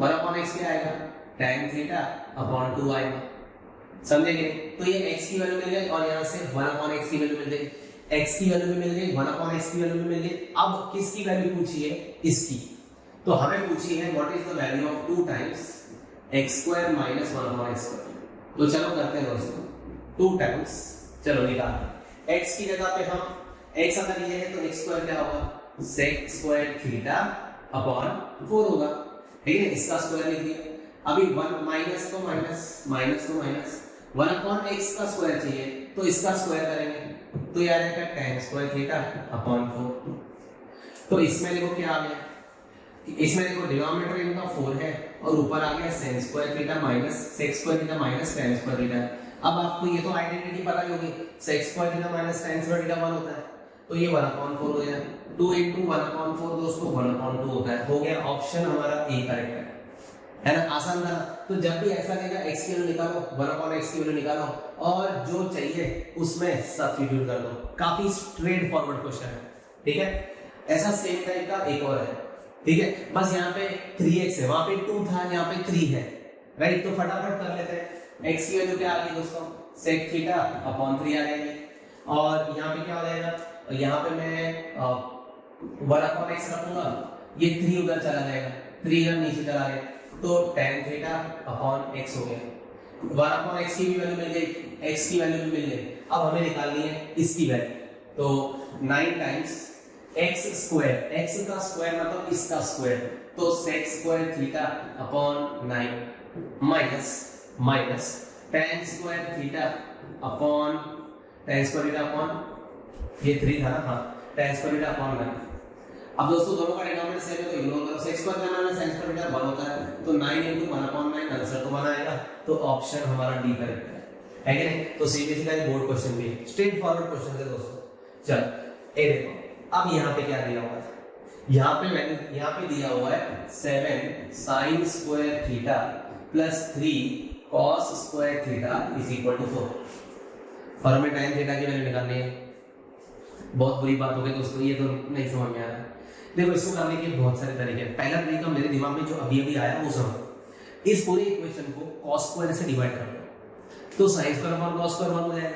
1/x क्या आएगा? tan थीटा अपॉन 2 आएगा, समझेंगे? तो ये x की वैल्यू मिल गई और यहाँ से 1/x की वैल्यू मिल गई, x की वैल्यू भी मिल गई, 1/x की वैल्यू भी मिल गई। अब किसकी वैल्यू पूछी है? इसकी। तो हमें पूछी है what is the value of 2 times x² minus 1/x²। तो चलो करते हैं दोस्तों 2 टाइम्स, चलो निकालते हैं। x की जगह पे हम x अगर ये है तो x² क्या होगा? sec स्क्वायर थीटा अपॉन 4 होगा, ठीक है, इसका स्क्वायर लिख दिया। अभी 1 माइनस तो माइनस 1/x का स्क्वायर चाहिए तो इसका स्क्वायर करेंगे तो ये आ जाएगा tan स्क्वायर थीटा अपॉन 4। तो इसमें देखो क्या आ गया, इसमें देखो डिनोमिनेटर इनका 4 है और ऊपर आ गया sin square theta minus sec square theta minus tan square theta. अब आपको ये तो आइडेंटिटी पता ही होगी, sec square theta minus tan square theta 1 होता है, तो ये 1/4 हो गया। 2 * 1/4 दोस्तों 1/2 होता है। हो गया, ऑप्शन हमारा ए करेक्ट है ना, आसान था। तो जब भी ऐसा देगा x की वैल्यू निकालो, 1/x की वैल्यू निकालो और जो चाहिए उसमें सब्स्टिट्यूट कर दो। काफी स्ट्रेट फॉरवर्ड क्वेश्चन है, ठीक है। ऐसा सेम टाइप का एक और है, ठीक है, बस यहाँ पे 3x है, वहां पे 2 था, यहाँ पे 3 है, राइट। तो फटाफट कर लेते हैं। x की वैल्यू क्या आ गई दोस्तों? sec थीटा अपॉन 3 आ जाएगी और यहाँ पे क्या हो जाएगा? यहाँ पे मैं 1/x रखूंगा, ये 3 उधर चला जाएगा, 3 इधर नीचे चला गया तो tan थीटा अपॉन x हो गया। 1/x की भी वैल्यू मिल गई, x की वैल्यू भी मिल गई। अब हमें निकालनी है इसकी वैल्यू, तो 9 टाइम्स x² x का स्क्वायर मतलब इसका स्क्वायर, तो sec square theta upon 9 minus tan square theta upon ये 3 था ना, हाँ, tan स्क्वायर थीटा अपॉन 9। अब दोस्तों दोनों का डिनोमिनेटर सेम है तो इग्नोर करो, sec square theta minus sin square theta 1 होता है, तो 9 * 1/9 आंसर तो 1 आएगा। तो ऑप्शन हमारा डी करेक्ट है कि नहीं? तो सीबीएसई का बोर्ड क्वेश्चन भी स्ट्रेट फॉरवर्ड क्वेश्चन है दोस्तों। चलो ए देखो, अब यहाँ पे क्या दिया हुआ है? यहाँ पे दिया हुआ है 7 sin square theta plus 3 cos square theta is equal to 4। और हमें tan थीटा की वैल्यू निकालनी है। बहुत बुरी बात हो गई दोस्तों, ये तो नहीं समझ में आ रहा है। देखो इसको करने के बहुत सारे तरीके हैं। पहला तरीका मेरे दिमाग में जो अभी आया वो समझो, इस पूरे इक्वेशन को cos स्क्वायर से डिवाइड कर दो तो sin square upon cos square 1 हो जाएगा,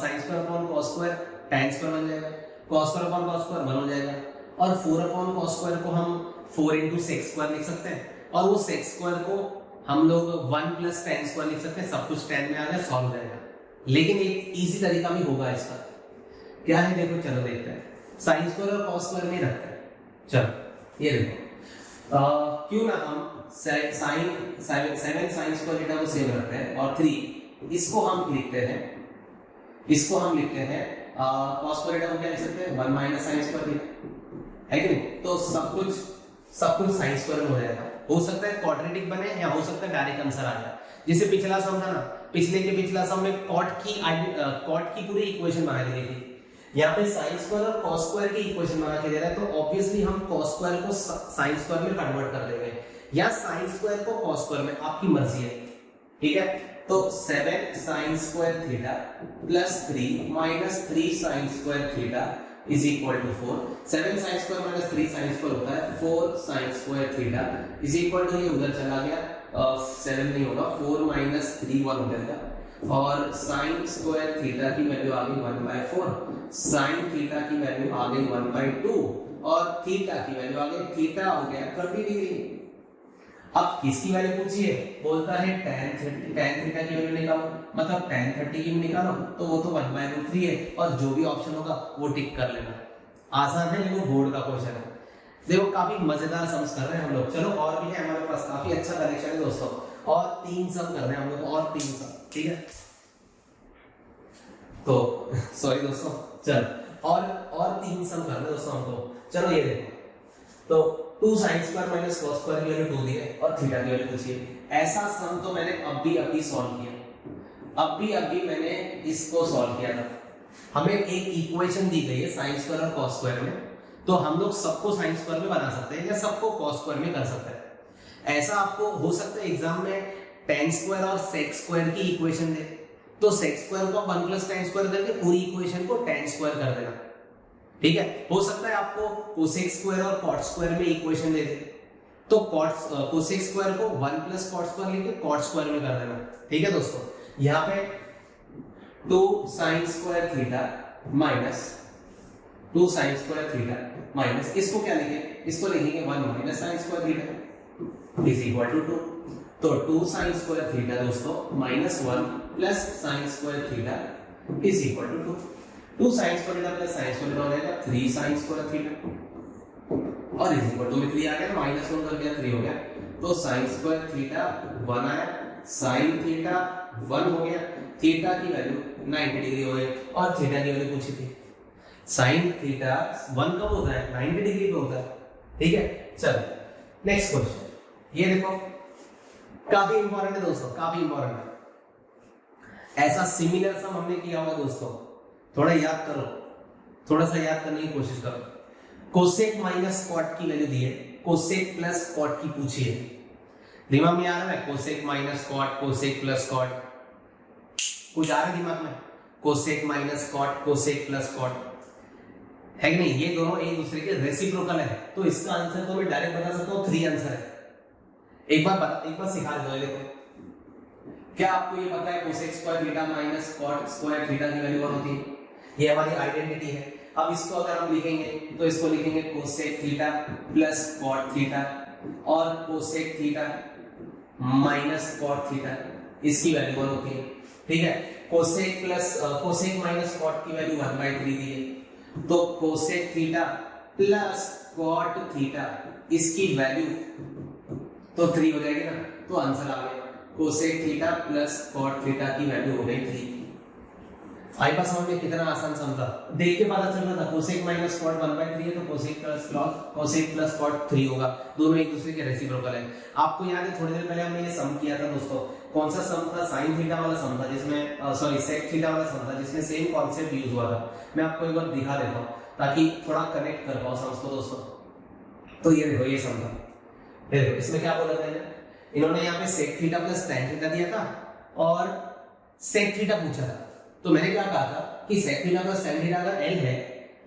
sin square upon cos square tan square बन जाएगा, cos square upon cos square 1 हो जाएगा और 4 अपॉन cos स्क्वायर को हम 4 * sec स्क्वायर लिख सकते हैं और वो sec स्क्वायर को हम लोग 1 + tan स्क्वायर लिख सकते हैं। सब कुछ tan में आ गया, सॉल्व हो जाएगा। लेकिन एक इजी तरीका भी होगा इसका, क्या है देखो, चलो देखते हैं। sin स्क्वायर और cos स्क्वायर नहीं रखते हैं, चलो ये देखो, क्यों ना हम 7 sin स्क्वायर थीटा को सेम रखते हैं और 3 इसको हम लिखते हैं cos स्क्वायर थीटा को क्या लिख सकते हैं 1 माइनस साइन स्क्वायर थीटा, है कि नहीं? तो सब कुछ साइन स्क्वायर में हो जाएगा। हो सकता है क्वाड्रेटिक बने या हो सकता है डायरेक्ट आंसर आ जाए। जैसे पिछला सम था ना, पिछला सम में कॉट की पूरी इक्वेशन बना के दी थी, यहाँ पे साइन स्क्वायर और cos स्क्वायर की इक्वेशन बना के दे रहा है, तो ऑब्वियसली हम cos स्क्वायर को साइन स्क्वायर में कन्वर्ट कर देंगे या साइन स्क्वायर को cos स्क्वायर में, आपकी मर्जी है, ठीक है? तो 7 sin square theta plus 3 minus 3 sin square theta is equal to 4। 7 sin square minus 3 sin square होता है 4 sin square theta is equal to, ये उधर चला गया, 7 नहीं होगा, 4 माइनस 3 1 हो जाएगा, और sin स्क्वायर थीटा की वैल्यू आ गई 1/4, sin थीटा की वैल्यू आ गई 1/2 और थीटा की वैल्यू आ गई, थीटा हो गया 30 डिग्री। अब किसकी वैल्यू पूछी है? बोलता है tan थीटा की वैल्यू निकालो, मतलब tan 30 की निकालो, तो वो तो 1/3 है, और जो भी ऑप्शन होगा वो टिक कर लेना। आसान है, लेकिन बोर्ड का क्वेश्चन है। देखो काफी मजेदार सम्स कर रहे हैं हम लोग। चलो और भी है हमारे पास, काफी अच्छा कलेक्शन है दोस्तों, और 3 सम कर रहे हैं हम लोग, और 3 सम, ठीक है? तो सॉरी दोस्तों, चल और 3 सम कर रहे हैं दोस्तों हमको। चलो ये देखो, तो 2 sin square minus cos square की वैल्यू 2 दी है और थीटा की वैल्यू पूछी है। ऐसा सम तो मैंने अभी सॉल्व किया, अभी मैंने इसको सॉल्व किया था। हमें एक इक्वेशन दी गई है sin स्क्वायर और cos स्क्वायर में, तो हम लोग सबको sin स्क्वायर में बना सकते हैं या सबको cos स्क्वायर में कर सकते हैं। ऐसा आपको हो सकता है एग्जाम में tan स्क्वायर और sec स्क्वायर की इक्वेशन दे, तो sec स्क्वायर को 1 + tan स्क्वायर करके पूरी इक्वेशन को tan स्क्वायर कर देना, ठीक है? हो सकता है आपको कोसेक स्क्वायर और कॉट स्क्वायर में इक्वेशन दे दे, तो कोसेक स्क्वायर को 1 + कॉट स्क्वायर लेके कॉट स्क्वायर में कर देना, ठीक है दोस्तों? यहाँ पे 2 sin square theta minus 2 sin square theta minus, इसको क्या लिखेंगे? इसको लिखेंगे 1 minus sin square theta is equal to 2। तो 2 sin स्क्वायर थीटा दोस्तों minus 1 plus sin square theta is equal to 2। 2 sin square theta plus sin square theta हो जाएगा 3 sin square theta और इज इक्वल टू में 3 आ गया, minus 1 कर दिया 3 हो गया, तो sin स्क्वायर थीटा 1 आया, sin थीटा 1 हो गया, थीटा की वैल्यू 90 डिग्री हो गई, और थीटा की वैल्यू पूछी थी। sin थीटा 1 कब होता है? 90 डिग्री पे होता है, ठीक है? चलो नेक्स्ट क्वेश्चन, ये देखो काफी इंपॉर्टेंट है दोस्तों, काफी इंपॉर्टेंट है। ऐसा सिमिलर सम हमने किया होगा दोस्तों, थोड़ा याद करो, थोड़ा सा याद करने की कोशिश करो। कोसेक माइनस कॉट की वैल्यू दी है, कोसेक प्लस कॉट की पूछी है, दिमाग में आ रहा है? Cosec minus cot, cosec plus cot, कुछ आ रहा है दिमाग में? Cosec minus cot, cosec plus cot, है कि नहीं? ये दोनों एक दूसरे के रेसिप्रोकल है, तो इसका आंसर तो मैं डायरेक्ट बता सकता हूँ, 3 आंसर है। एक बार सिखा दो, देखो क्या आपको ये पता है cosec square theta minus cot square theta की वैल्यू 1 होती है? ये हमारी आइडेंटिटी है। अब इसको अगर हम लिखेंगे तो इसको लिखेंगे cosec theta plus cot theta और cosec theta minus cot theta, इसकी वैल्यू 1 होती है, ठीक है? कोसेक माइनस कॉट की वैल्यू 1/3 दी है, तो cosec theta plus cot theta इसकी वैल्यू तो 3 हो जाएगी ना, तो आंसर आ गया cosec theta plus cot theta की वैल्यू हो गई 3। आई बात समझ में? कितना आसान सम था, देख के पता चल रहा था कोसेक माइनस कॉट 1/3 है, तो कोसेक प्लस कॉट 3 होगा, दोनों एक दूसरे के रेसिप्रोकल है। आपको याद है थोड़ी देर पहले हमने ये सम किया था दोस्तों, कौन सा सम था? साइन थीटा वाला सम था, जिसमें सेक थीटा वाला सम था, जिसमें सेम कॉन्सेप्ट यूज हुआ था। मैं आपको एक बार दिखा देता हूं ताकि थोड़ा कनेक्ट कर पाओ सम्स को दोस्तों। तो ये देखो, ये सम था, देखो इसमें क्या बोला था इन्होंने यहाँ पे sec theta plus tan theta दिया था और सेक थीटा पूछा था, तो मैंने क्या कहा था कि sec theta plus tan theta अगर l है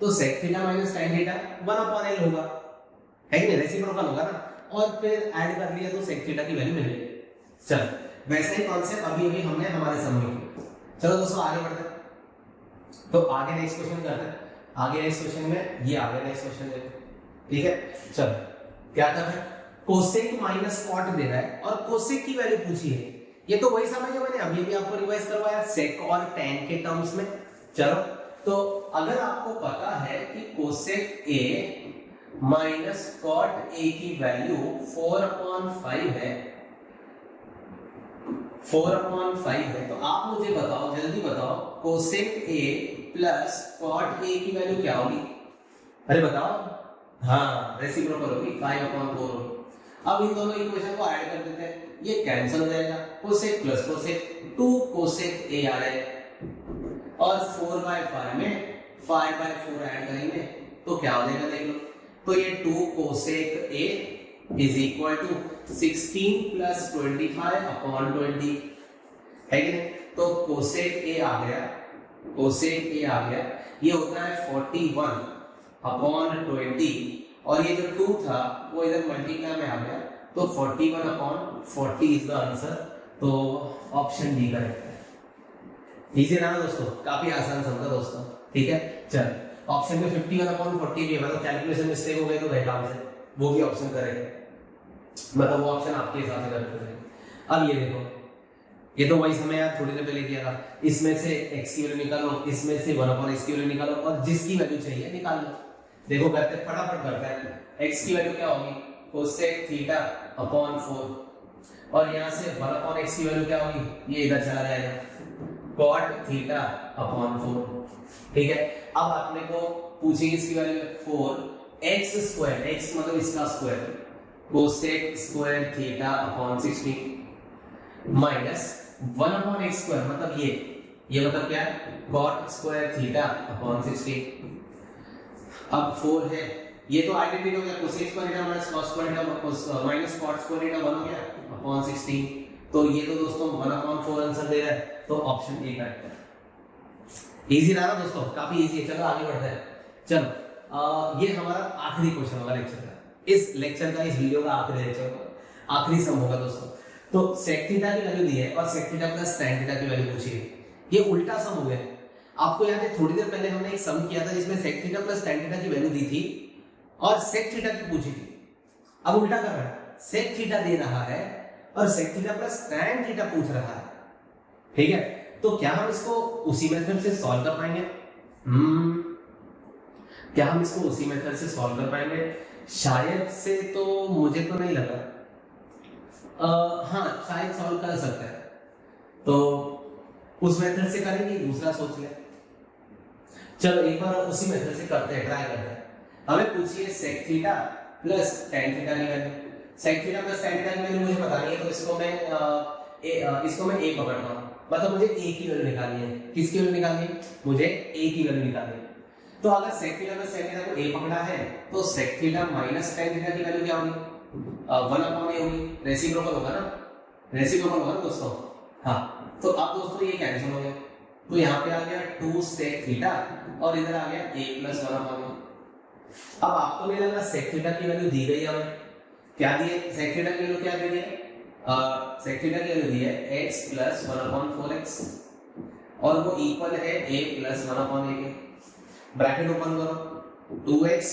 तो sec theta minus tan theta 1/l होगा, है कि नहीं? रेसिप्रोकल होगा ना, और फिर ऐड कर लिया तो सेक थीटा की वैल्यू मिल गई। चल वैसे ही कॉन्सेप्ट अभी हमने हमारे सम में किया। चलो दोस्तों आगे बढ़ते हैं, तो आगे नेक्स्ट क्वेश्चन करते हैं। आगे नेक्स्ट क्वेश्चन में ये आ गया, नेक्स्ट क्वेश्चन देखो, ठीक है? चल क्या कर रहे हैं? कोसेक माइनस कॉट दे रहा है और कोसेक की वैल्यू पूछी है। ये तो वही समझ मैंने अभी भी आपको रिवाइज करवाया सेक और टैन के टर्म्स में। चलो तो अगर आपको पता है कि cosec A minus cot A की वैल्यू 4/5 है, 4/5 है, तो आप मुझे बताओ, जल्दी बताओ, cosec A plus cot A की वैल्यू क्या होगी? अरे बताओ। हाँ, रेसिप्रोकल होगी, 5/4 होगी। अब इन दोनों इक्वेशन को ऐड कर देते हैं, ये कैंसिल हो जाएगा, cosec plus cosec 2 cosec A आ रहा है, और 4/5 में 5/4 ऐड करेंगे तो क्या हो जाएगा देख लो। तो ये 2 cosec A is equal to 16 plus 25/20 है कि नहीं? तो कोसेक ए आ गया, कोसेक ए आ गया, ये होता है 41/20, और ये जो 2 था वो इधर मल्टीप्लाई में आ गया, तो 41/40 इज द आंसर। तो ऑप्शन डी करेक्ट है। इजी ना दोस्तों, काफी आसान समझा दोस्तों, ठीक है। चल, ऑप्शन में 51/40 भी है, मतलब कैलकुलेशन मिस्टेक हो गई तो गए काम से, वो भी ऑप्शन करेक्ट है, मतलब वो ऑप्शन आपके हिसाब से करेक्ट है। अब ये देखो, ये तो वही समय यार थोड़ी देर पहले किया था, इसमें से x की वैल्यू निकालो, इसमें से 1/x की वैल्यू निकालो, और जिसकी वैल्यू चाहिए निकाल लो। देखो करते फटाफट करते हैं। x की वैल्यू क्या होगी? कोसेक थीटा/4, और यहाँ से 1/x की वैल्यू क्या होगी? ये इधर चला जाएगा, cot थीटा/4, ठीक है। अब आपने को पूछेगी इसकी वैल्यू 4x², x मतलब इसका square, cosec square theta minus 1/x² मतलब ये मतलब क्या है? cot square theta. अब 4 है, ये तो आइडेंटिटी हो गया, cosec square theta minus cos square theta minus cot square theta 1 हो गया अपॉन 16। तो ये तो दोस्तों 1/4 आंसर दे रहा है, तो ऑप्शन ए करेक्ट है। इजी रहा ना दोस्तों, काफी इजी है। चलो आगे बढ़ते हैं। चलो ये हमारा आखिरी क्वेश्चन होगा लेक्चर का, इस लेक्चर का, इस वीडियो का आखिरी लेक्चर होगा, आखिरी सम होगा दोस्तों। तो sec थीटा की वैल्यू दी है और sec theta plus tan theta की वैल्यू पूछी है, ये उल्टा सम हो गया। आपको याद है थोड़ी देर पहले हमने एक सम किया था जिसमें sec theta plus tan theta की वैल्यू दी थी और sec थीटा की पूछी थी। अब उल्टा कर रहा है, sec थीटा दे रहा है और sec theta plus tan theta पूछ रहा है, ठीक है। तो क्या हम इसको उसी मेथड से सॉल्व कर पाएंगे? क्या हम इसको उसी मेथड से सॉल्व कर पाएंगे? शायद से तो मुझे तो नहीं लगा। हाँ, शायद सॉल्व कर सकते हैं, तो उस मेथड से करेंगे, दूसरा सोच ले। चलो एक बार उसी मेथड से करते हैं, ट्राई करते हैं। हमें पूछिए sec theta plus tan theta की value. sec theta plus tan theta की वैल्यू मुझे पता नहीं है, तो इसको मैं a पकड़ता हूँ, मतलब मुझे a की वैल्यू निकालनी है। किसकी वैल्यू निकालनी है? मुझे a की वैल्यू निकालनी है। तो अगर sec theta plus tan theta को a पकड़ा है, तो sec theta minus tan theta की वैल्यू क्या होगी? 1/a होगी, रेसिप्रोकल होगा ना, रेसिप्रोकल होगा ना दोस्तों। हाँ, तो अब दोस्तों ये कैंसिल हो गया, तो यहाँ पे आ गया 2 sec थीटा और इधर आ गया a प्लस 1/a। अब आपको नहीं लगा sec थीटा की वैल्यू दी गई है, क्या दी है? sec थीटा की वैल्यू क्या दी है? sec थीटा की वैल्यू दी है x प्लस 1/4x, और वो इक्वल है a प्लस 1/a के। ब्रैकेट ओपन करो, 2x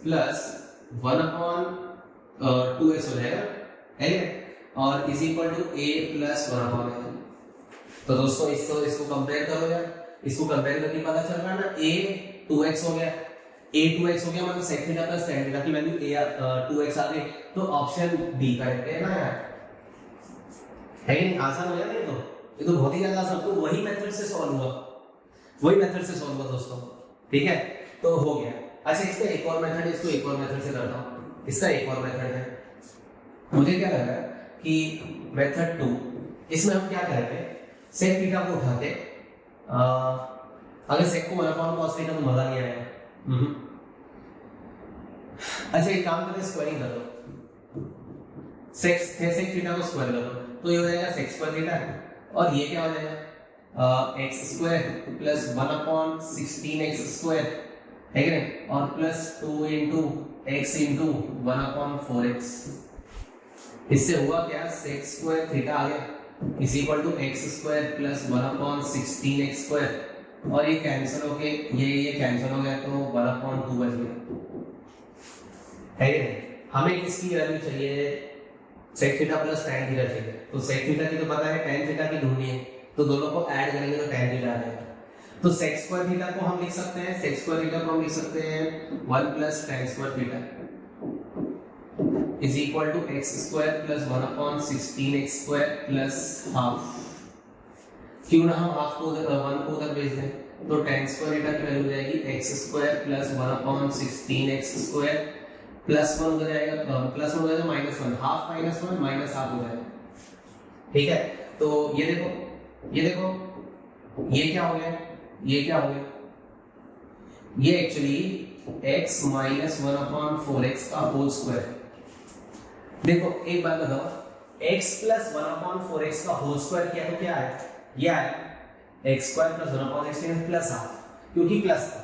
प्लस 1/2x हो जाएगा, है ना, और is equal to a plus 1/a। तो दोस्तों इसको कंपेयर करो यार, इसको कंपेयर करके पता चल रहा है ना, a 2x हो गया, a 2x हो गया, मतलब sec theta plus tan theta की वैल्यू a 2x आ गई, तो ऑप्शन डी करेक्ट है ना यार, है कि नहीं? आसान हो गया नहीं? तो ये तो बहुत ही ज्यादा आसान, तो वही मेथड से सॉल्व हुआ, वही मेथड से सॉल्व हुआ दोस्तों, ठीक है। तो हो गया। अच्छा, इसका एक और मेथड है, इसको एक और मेथड से करता हूं। इसका एक और मेथड है, मुझे क्या लग रहा है कि मेथड 2, इसमें हम क्या करेंगे, sec थीटा को उठा के अगर sec को 1/cos थीटा तो मजा नहीं आएगा। अच्छा, एक काम करते हैं, स्क्वायरिंग कर लो, sec थीटा को स्क्वायर कर लो, तो ये हो जाएगा sec स्क्वायर थीटा, और ये क्या हो जाएगा x square plus 1/16x square, है कि नहीं, और plus 2 into x into 1/4x। इससे हुआ क्या, sec स्क्वायर थीटा आ गया is equal to x square plus 1/16x square, और ये कैंसिल होके ये कैंसिल हो गया, तो 1/2 बच गया, है कि नहीं। हमें किसकी वैल्यू चाहिए? sec theta plus tan theta चाहिए, तो sec थीटा की तो पता है, tan थीटा की ढूंढनी है, तो दोनों को ऐड करेंगे तो tan थीटा आ जाएगा। तो sec स्क्वायर थीटा को हम लिख सकते हैं, sec स्क्वायर थीटा को हम लिख सकते हैं 1 plus tan square theta, is equal to x square plus 1/16x² plus half. क्यों ना हम हाफ को 1 को उधर भेज दें, तो tan स्क्वायर थीटा की वैल्यू हो जाएगी x square plus 1/16x² plus 1 हो जाएगा, प्लस 1 हो जाएगा -1, हाफ -1 माइनस हाफ हो जाएगा। ठीक है, तो ये देखो ये देखो ये क्या हो गया, ये क्या हो गया, ये एक्चुअली x माइनस 1/4x का होल स्क्वायर। देखो एक बात बताओ, x प्लस 1/4x का होल स्क्वायर किया तो क्या है, ये है x square plus 1/16 plus half, क्योंकि प्लस था।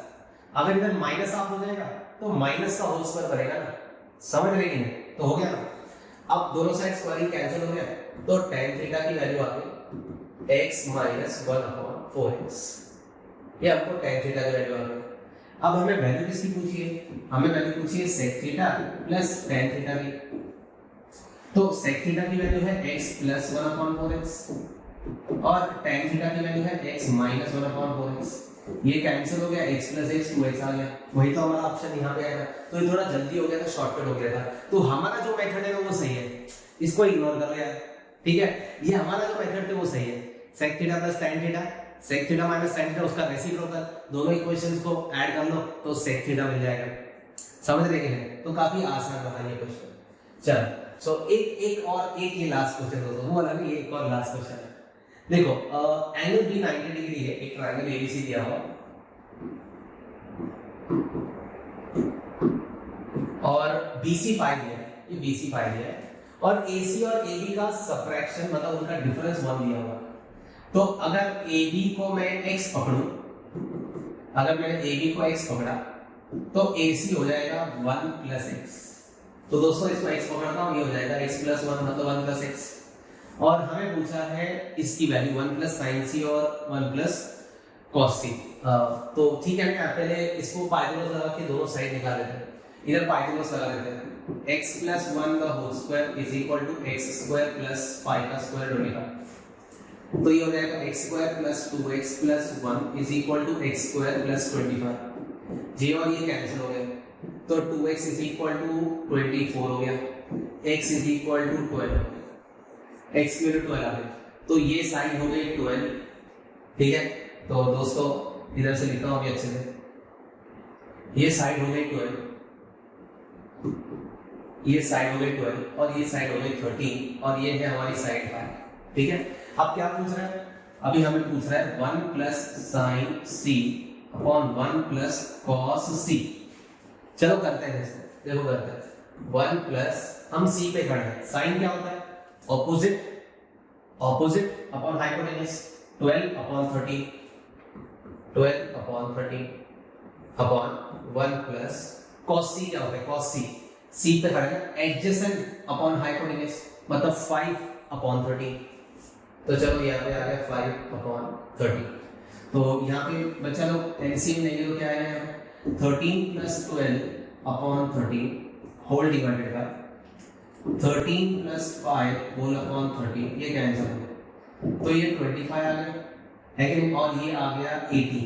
अगर इधर माइनस हाफ हो जाएगा तो माइनस का होल स्क्वायर बनेगा ना, समझ रहे कि नहीं, तो हो गया ना। अब दोनों साइड स्क्वायरिंग कैंसिल हो गया, तो tan थीटा की वैल्यू आ गई x माइनस 1/4x, ये आपको tan थीटा की वैल्यू आ गई। अब हमें वैल्यू किसकी पूछी है, हमें वैल्यू पूछी है sec theta plus tan theta की। तो sec थीटा की वैल्यू है x प्लस 1/4x और tan थीटा की वैल्यू है x माइनस 1/4x। ये कैंसिल हो गया, x प्लस x 2x आ गया, वही तो हमारा ऑप्शन यहाँ पे आएगा। तो ये थोड़ा जल्दी हो गया था, शॉर्टकट हो गया था। तो हमारा जो मेथड है वो सही है, इसको इग्नोर करो यार। ठीक है, ये हमारा जो मेथड है वो सही है, sec theta plus tan theta, sec theta minus tan theta उसका रेसिप्रोकल, दोनों इक्वेशंस को ऐड कर लो तो sec थीटा मिल जाएगा। समझ रहे कि नहीं, तो काफी आसान बना ये क्वेश्चन। चल सो एक ये लास्ट क्वेश्चन दोस्तों, वो वाला नहीं, एक और लास्ट क्वेश्चन है। देखो एंगल B 90 डिग्री है, एक ट्रायंगल ABC दिया हुआ और BC 5 है, ये BC 5 है और AC और AB का सबट्रैक्शन मतलब उनका डिफरेंस 1 दिया हुआ। तो अगर AB को मैं x पकड़ूं, अगर मैंने AB को x पकड़ा तो AC हो जाएगा 1 प्लस x। तो दोस्तों इसको x पकड़ता हूं, ये हो जाएगा x प्लस 1 मतलब 1 प्लस x। और हमें पूछा है इसकी वैल्यू 1 प्लस साइन सी और 1 प्लस कॉस सी। तो ठीक है, मैं पहले इसको पाइथागोरस लगा के दोनों साइड निकाल लेते हैं। इधर पाइथागोरस लगा लेते हैं, x प्लस 1 का whole square is equal to x square plus 5 का स्क्वायर बनेगा। तो ये हो जाएगा x square plus 2x plus 1 is equal to x square plus 25। ये और ये कैंसिल हो गया, तो 2x इज इक्वल टू 24 हो गया, x is equal to 12, x की वैल्यू 12 आ गई। तो ये साइड हो गई 12। ठीक है, तो दोस्तों इधर से लिखता हूं अभी अच्छे से, ये साइड हो गई 12, ये साइड हो गई 12 और ये साइड हो गई 13 और ये है हमारी साइड 5। ठीक है, अब क्या पूछ रहा है, अभी हमें पूछ रहा है 1 प्लस साइन सी अपॉन 1 प्लस कॉस सी। चलो करते हैं इसको, देखो करते हैं 1 प्लस, हम सी पे खड़े हैं, साइन क्या होता है opposite, opposite upon hypotenuse, 12 upon 13, 12 upon 13 upon 1 plus cosec क्या होता है, कॉस सी, सी पे खड़े हैं, एडजेसेंट अपॉन हाइपोटेनस मतलब 5 अपॉन 13। तो चलो यहाँ पे आ गया 5 अपॉन 13। तो यहाँ पे बच्चा लोग एलसीएम लेंगे तो क्या आएगा, 13 plus 12 upon 13 whole divided by 13 plus 5 whole upon 13, ये कैंसिल हो गया, तो ये 25 आ गया है कि नहीं, और ये आ गया 18।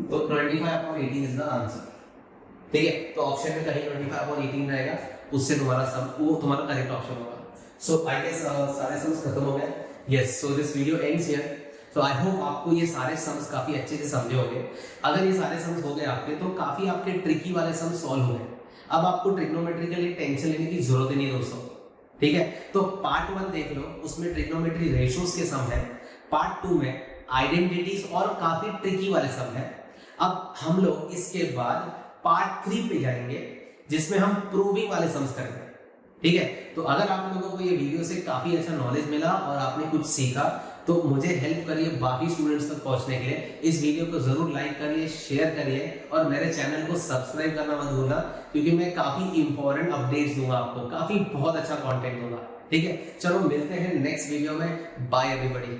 तो 25 अपॉन 18 इज द आंसर। ठीक है, तो ऑप्शन में कहीं 25 अपॉन 18 रहेगा, उससे तुम्हारा सम, वो तुम्हारा करेक्ट ऑप्शन होगा। सो आई गेस सारे सम्स खत्म हो गए। Yes, so this video ends here. तो आई होप आपको ये सारे सम्स काफी अच्छे से समझे होंगे। अगर ये सारे सम्स हो गए आपके, तो काफी आपके ट्रिकी वाले सम्स सॉल्व हो गए। अब आपको ट्रिग्नोमेट्री के लिए टेंशन लेने की जरूरत ही नहीं दोस्तों। ठीक है, तो पार्ट 1 देख लो, उसमें ट्रिग्नोमेट्री रेशियोज के सम है। पार्ट 2 में आइडेंटिटीज और काफी ट्रिकी वाले सम है। अब हम लोग इसके बाद पार्ट 3 पे जाएंगे, जिसमें हम प्रूविंग वाले सम्स करेंगे। ठीक है, तो अगर आप लोगों को ये वीडियो से काफी अच्छा नॉलेज मिला और आपने कुछ सीखा, तो मुझे हेल्प करिए बाकी स्टूडेंट्स तक पहुंचने के लिए। इस वीडियो को जरूर लाइक करिए, शेयर करिए और मेरे चैनल को सब्सक्राइब करना मत भूलना, क्योंकि मैं काफी इंपॉर्टेंट अपडेट्स दूंगा आपको, काफी बहुत अच्छा कंटेंट दूंगा। ठीक है, चलो मिलते हैं नेक्स्ट वीडियो में। Bye everybody.